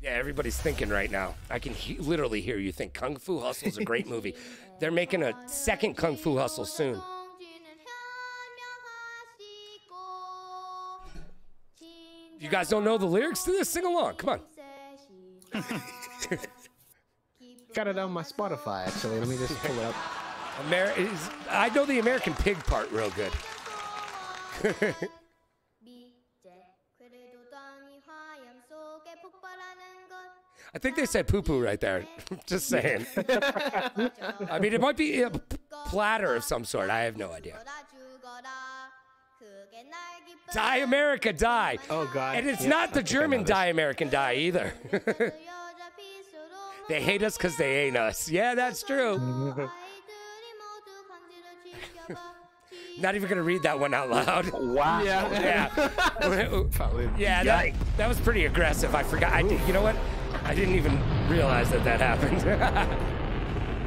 S2: Yeah, everybody's thinking right now. I can literally hear you think Kung Fu Hustle is a great movie. They're making a second Kung Fu Hustle soon. You guys don't know the lyrics to this? Sing along. Come on.
S4: Got it on my Spotify, actually. Let me just pull it up.
S2: I know the American Pig part real good. I think they said poo-poo right there. Just saying. I mean, it might be a platter of some sort. I have no idea. Die America Die.
S4: Oh, God.
S2: And it's not the German Die American Die either. They hate us because they ain't us. Yeah, that's true. Not even gonna read that one out loud.
S5: Wow.
S2: Yeah. Yeah, that was pretty aggressive. I forgot. You know what? I didn't even realize that happened.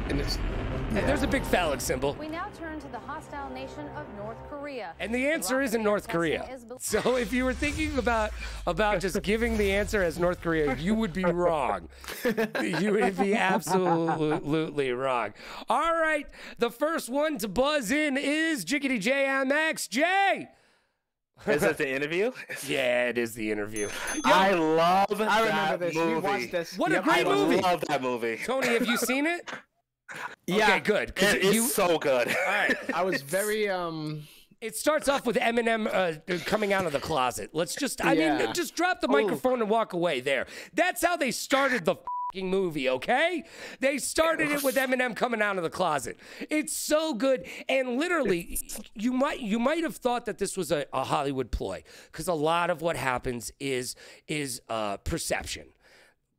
S2: And there's a big phallic symbol.
S12: We now turn to the hostile nation of North Korea.
S2: And the answer isn't North Korea. So if you were thinking about just giving the answer as North Korea, you would be wrong. You would be absolutely wrong. All right, the first one to buzz in is Jiggity JAYMX. Jay!
S5: Is it the interview?
S2: Yeah, it is the interview.
S5: I love that
S4: I remember this.
S5: movie.
S4: We watched this.
S2: What a great movie.
S5: I love that movie.
S2: Tony, have you seen it?
S4: Yeah.
S2: Okay, good.
S5: It is so good.
S2: All right.
S4: I was very
S2: It starts off with Eminem coming out of the closet. Let's just, I mean, just drop the microphone and walk away there. That's how they started the fucking movie, okay? They started it with Eminem coming out of the closet. It's so good. And literally, you might have thought that this was a Hollywood ploy, because a lot of what happens is perception.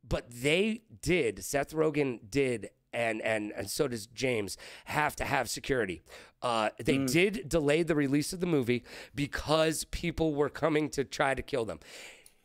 S2: But they did, Seth Rogen did, and so does James, have to have security. They did delay the release of the movie because people were coming to try to kill them.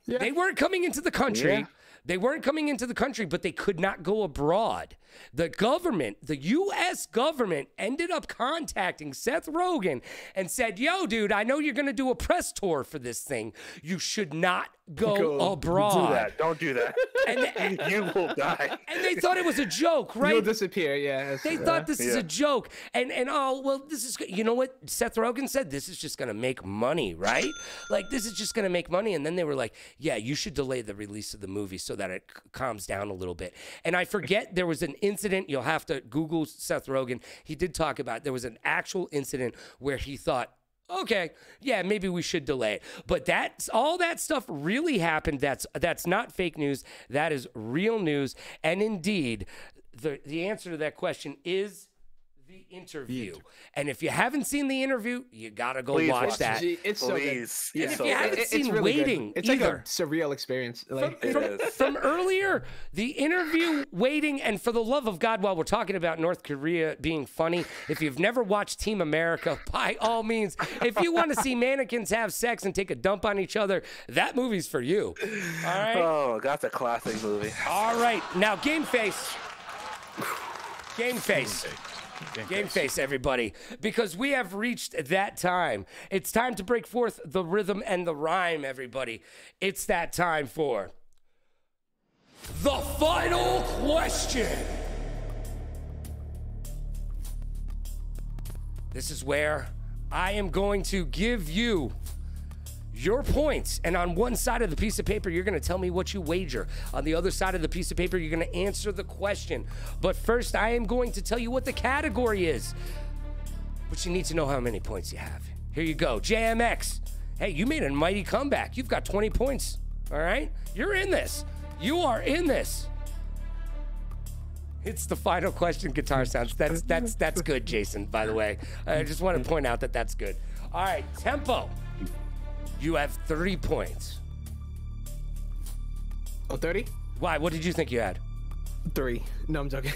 S2: Yeah. They weren't coming into the country. Yeah. They weren't coming into the country, but they could not go abroad. The government, the U.S. government, ended up contacting Seth Rogen and said, yo, dude, I know you're going to do a press tour for this thing. You should not go abroad.
S5: Do that. Don't do that. And you will die.
S2: And they thought it was a joke, right?
S4: You'll disappear, yeah.
S2: They thought this is a joke. And oh, well, this is, you know what Seth Rogen said? This is just going to make money, right? Like, this is just going to make money. And then they were like, yeah, you should delay the release of the movie so that it calms down a little bit. And I forget, there was an incident. You'll have to Google Seth Rogen. He did talk about it. There was an actual incident where he thought, okay, yeah, maybe we should delay it. But all that stuff really happened. That's not fake news. That is real news. And indeed, the answer to that question is the interview. And if you haven't seen the interview, you gotta go watch that.
S4: It's so good.
S2: And if you haven't seen really Waiting,
S4: it's
S2: either.
S4: like a surreal experience. Like,
S2: from earlier, the interview, Waiting, and for the love of God, while we're talking about North Korea being funny, if you've never watched Team America, by all means, if you want to see mannequins have sex and take a dump on each other, that movie's for you. All right?
S5: Oh, that's a classic movie.
S2: All right. Now, Game Face. Game Face. Game Face, everybody, because we have reached that time. It's time to break forth the rhythm and the rhyme, everybody. It's that time for the final question. This is where I am going to give you your points, and on one side of the piece of paper, you're going to tell me what you wager. On the other side of the piece of paper, you're going to answer the question. But first, I am going to tell you what the category is. But you need to know how many points you have. Here you go. JAYMX. Hey, you made a mighty comeback. You've got 20 points. All right? You're in this. You are in this. It's the final question, guitar sounds. That's good, Jason, by the way. I just want to point out that that's good. All right, Tempo. You have 30 points.
S4: Oh, 30?
S2: Why? What did you think you had?
S4: 3. No, I'm joking.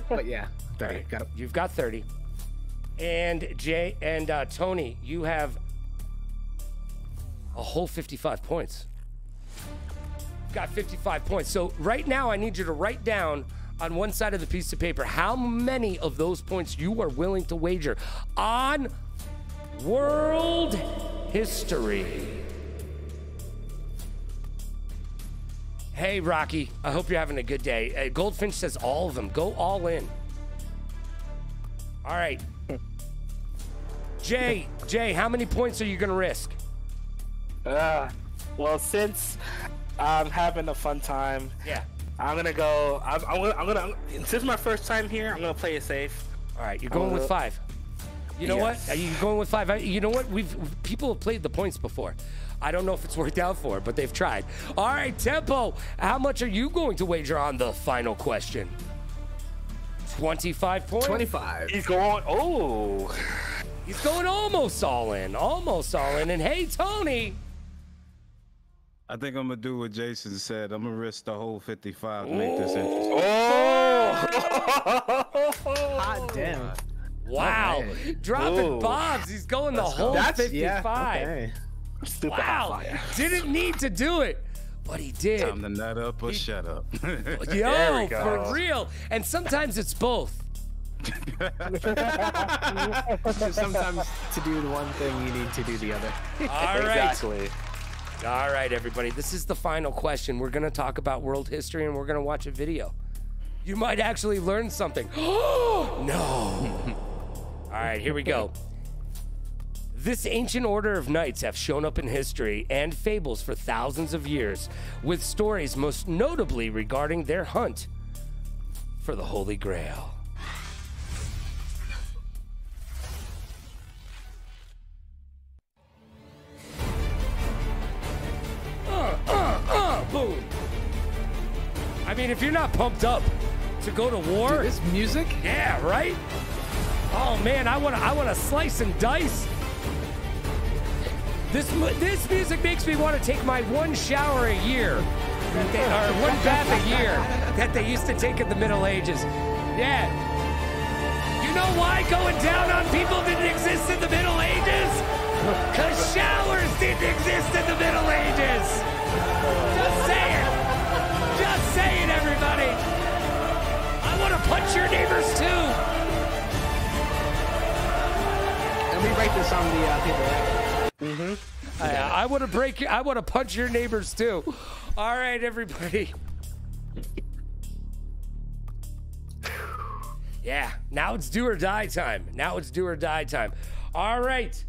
S4: But yeah, 30.
S2: Right.
S4: Got it.
S2: You've got 30. And Tony, you have a whole 55 points. Got 55 points. So right now, I need you to write down on one side of the piece of paper how many of those points you are willing to wager on world history. Hey, Rocky, I hope you're having a good day. Goldfinch says all of them. Go all in. All right. Jay, how many points are you going to risk?
S5: Well, since I'm having a fun time,
S2: yeah,
S5: I'm gonna go. I'm gonna. Since it's my first time here, I'm gonna play it safe.
S2: All right, you're going with 5. You know what? Are you going with 5? You know what? People have played the points before. I don't know if it's worked out for, but they've tried. All right, Tempo, how much are you going to wager on the final question? 25 points?
S4: 25.
S5: He's going, oh.
S2: He's going almost all in. Almost all in. And hey, Tony.
S3: I think I'm going to do what Jason said. I'm going to risk the whole 55 to make this interesting.
S4: Hot damn.
S2: Wow.
S4: Okay.
S2: Dropping bombs. He's going the whole 55.
S4: Yeah, okay.
S5: Stupid
S2: wow. Didn't need to do it, but he did.
S3: Time to nut up or shut up.
S2: Yo, for real. And sometimes it's both.
S4: Sometimes to do the one thing, you need to do the other.
S2: All right.
S5: Exactly.
S2: All right, everybody. This is the final question. We're going to talk about world history, and we're going to watch a video. You might actually learn something. Oh, no. All right, here we go. This ancient order of knights have shown up in history and fables for thousands of years, with stories most notably regarding their hunt for the Holy Grail. Boom. I mean, if you're not pumped up to go to war,
S4: dude, this music?
S2: Yeah, right? Oh man, I wanna slice and dice. This music makes me want to take my one shower a year, or one bath a year that they used to take in the Middle Ages. Yeah. You know why going down on people didn't exist in the Middle Ages? Because showers didn't exist in the Middle Ages. Just saying. Just saying, everybody. I want to punch your neighbors too.
S4: And we write this on the paper, right?
S2: Mm-hmm. I want to punch your neighbors too. All right, everybody. Yeah, now it's do or die time. Now it's do or die time. All right,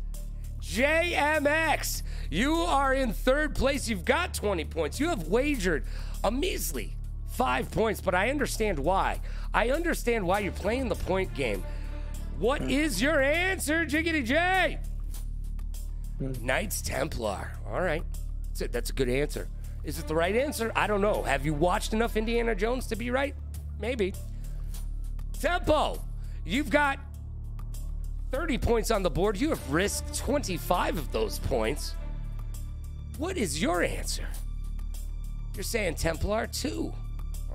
S2: JAYMX, you are in third place. You've got 20 points. You have wagered a measly 5 points, but I understand why. I understand why you're playing the point game. What is your answer, Jiggity J? Knights Templar. All right. That's a good answer. Is it the right answer? I don't know. Have you watched enough Indiana Jones to be right? Maybe. Tempo, you've got 30 points on the board. You have risked 25 of those points. What is your answer? You're saying Templar 2.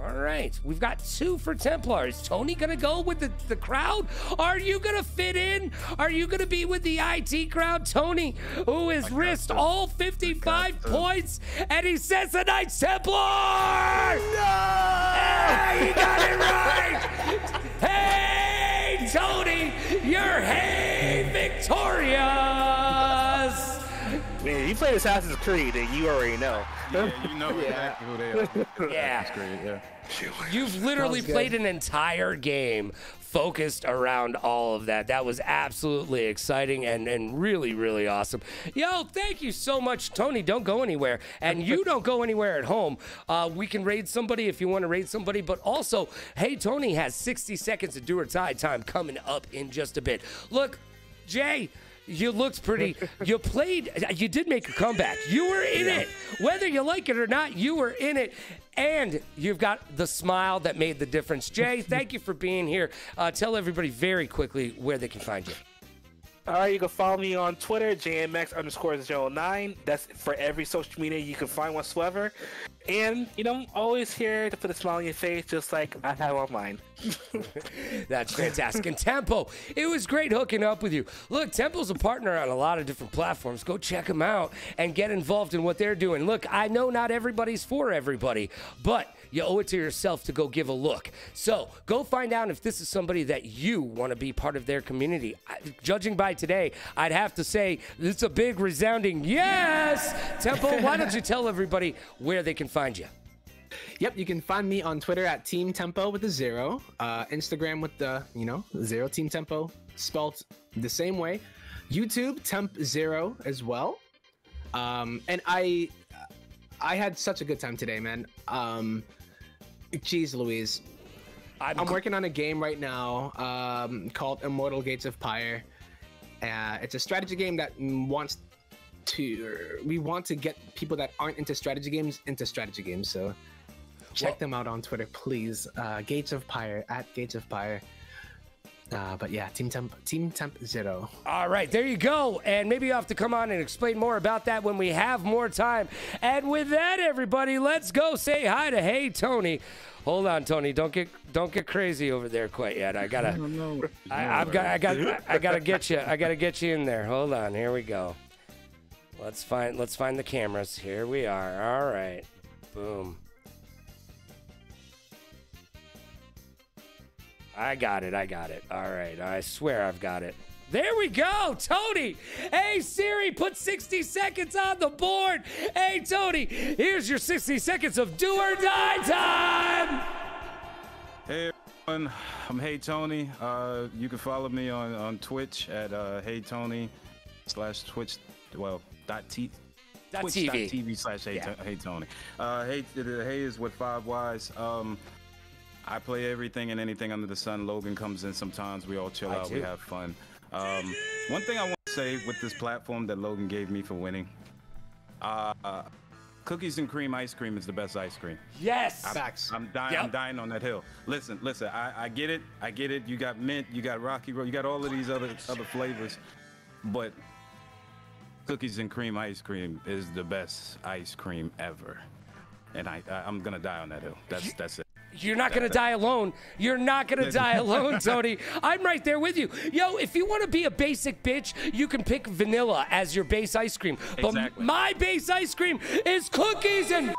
S2: All right, we've got 2 for Templar. Is Tony gonna go with the crowd? Are you gonna fit in? Are you gonna be with the IT crowd? Tony, who has risked all 55 points, and he says the Knights Templar! No! Hey, he got it right! Hey, Tony, you're victorious!
S5: Man, you played Assassin's Creed, and you already know.
S3: Yeah, you know exactly who they are.
S2: Yeah.
S3: That's great, yeah.
S2: You've literally played an entire game focused around all of that. That was absolutely exciting and really, really awesome. Yo, thank you so much, Tony. Don't go anywhere. And you don't go anywhere at home. We can raid somebody if you want to raid somebody. But also, Hey Tony has 60 seconds of do or die time coming up in just a bit. Look, Jay, you looked pretty. You played. You did make a comeback. You were in it. Whether you like it or not, you were in it. And you've got the smile that made the difference. Jay, thank you for being here. Tell everybody very quickly where they can find you.
S5: All right, you can follow me on Twitter, JAYMX_09. That's for every social media you can find whatsoever. And, you know, always here to put a smile on your face, just like I have on mine.
S2: That's fantastic. And Tempo, it was great hooking up with you. Look, Tempo's a partner on a lot of different platforms. Go check them out and get involved in what they're doing. Look, I know not everybody's for everybody, but you owe it to yourself to go give a look. So go find out if this is somebody that you want to be part of their community. Judging by today, I'd have to say it's a big resounding yes. Tempo, why don't you tell everybody where they can find you?
S4: Yep, you can find me on Twitter at Team Tempo with a 0, Instagram with the 0 Team Tempo spelled the same way, YouTube Temp0 as well, and I had such a good time today, man. Jeez Louise, I'm working on a game right now called Immortal Gates of Pyre. It's a strategy game that we want to get people that aren't into strategy games into strategy games. So check them out on Twitter, please. Gates of Pyre at Gates of Pyre. But yeah, Team Temp 0. All
S2: right, there you go. And maybe you'll have to come on and explain more about that when we have more time. And with that, everybody, let's go say hi to Hey Tony. Hold on, Tony. Don't get crazy over there quite yet. I gotta get you. I gotta get you in there. Hold on. Here we go. Let's find the cameras. Here we are. All right. Boom. I got it. All right. I swear I've got it. There we go, Tony. Hey, Siri, put 60 seconds on the board. Hey, Tony, here's your 60 seconds of do or die time.
S3: Hey, everyone. I'm Hey Tony. You can follow me on Twitch at Hey Tony /Twitch. Well, Twitch.tv/Hey Tony. Hey is with 5 Ys. I play everything and anything under the sun. Logan comes in sometimes. We all chill out. We have fun. One thing I want to say with this platform that Logan gave me for winning, cookies and cream ice cream is the best ice cream.
S2: Yes.
S4: Facts.
S3: I'm dying on that hill. Listen. I get it. You got mint. You got Rocky Road. You got all of these other flavors, but cookies and cream ice cream is the best ice cream ever. And I'm gonna die on that hill. That's it.
S2: You're not going to die alone. You're not going to die alone, Tony. I'm right there with you. Yo, if you want to be a basic bitch, you can pick vanilla as your base ice cream. But my base ice cream is cookies and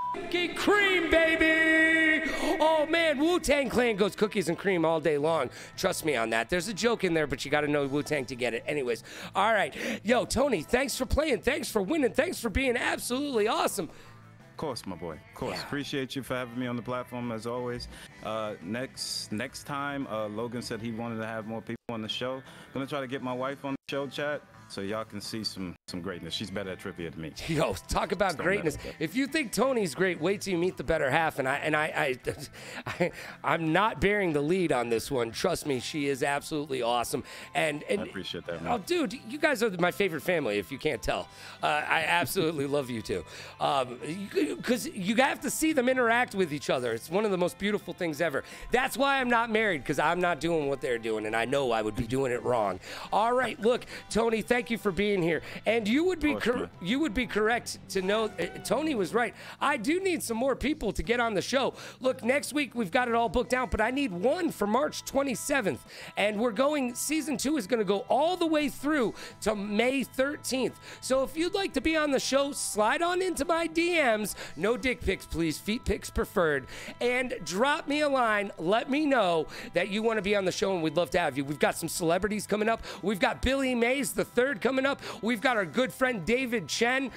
S2: cream, baby. Oh, man, Wu-Tang Clan goes cookies and cream all day long. Trust me on that. There's a joke in there, but you got to know Wu-Tang to get it. Anyways, all right. Yo, Tony, thanks for playing. Thanks for winning. Thanks for being absolutely awesome.
S3: Of course, my boy. Of course. Yeah. Appreciate you for having me on the platform as always. Next time, Logan said he wanted to have more people on the show. Gonna try to get my wife on the show, chat, so y'all can see some greatness. She's better at trivia than me.
S2: Yo, talk about greatness. If you think Tony's great, wait till you meet the better half. And I'm not bearing the lead on this one. Trust me, she is absolutely awesome. And
S3: I appreciate that, man.
S2: Oh, dude, you guys are my favorite family. If you can't tell, I absolutely love you too. Because you have to see them interact with each other. It's one of the most beautiful things ever. That's why I'm not married, because I'm not doing what they're doing, and I know I would be doing it wrong. All right, look, Tony, thank you for being here. And you would be correct to know Tony was right. I do need some more people to get on the show. Look, next week we've got it all booked out, but I need one for March 27th. And we're going, season 2 is going to go all the way through to May 13th. So if you'd like to be on the show, slide on into my DMs. No dick pics, please. Feet pics preferred. And drop me a line. Let me know that you want to be on the show, and we'd love to have you. We've got some celebrities coming up. We've got Billy Mays, the third 23rd coming up. We've got our good friend David Chen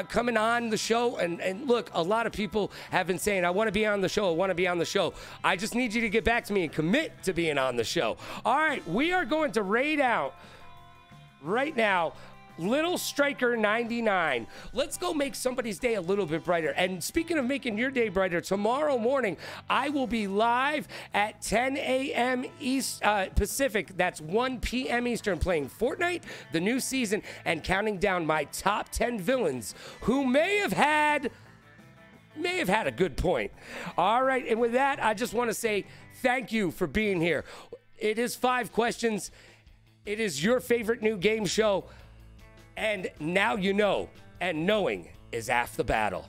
S2: coming on the show. And look, a lot of people have been saying, I want to be on the show. I want to be on the show. I just need you to get back to me and commit to being on the show. All right, we are going to raid out right now Little Striker 99. Let's go make somebody's day a little bit brighter. And speaking of making your day brighter, tomorrow morning I will be live at 10 a.m. Pacific. That's 1 p.m. Eastern, playing Fortnite, the new season, and counting down my top 10 villains who may have had a good point. All right, and with that, I just want to say thank you for being here. It is 5 questions. It is your favorite new game show. And now you know, and knowing is half the battle.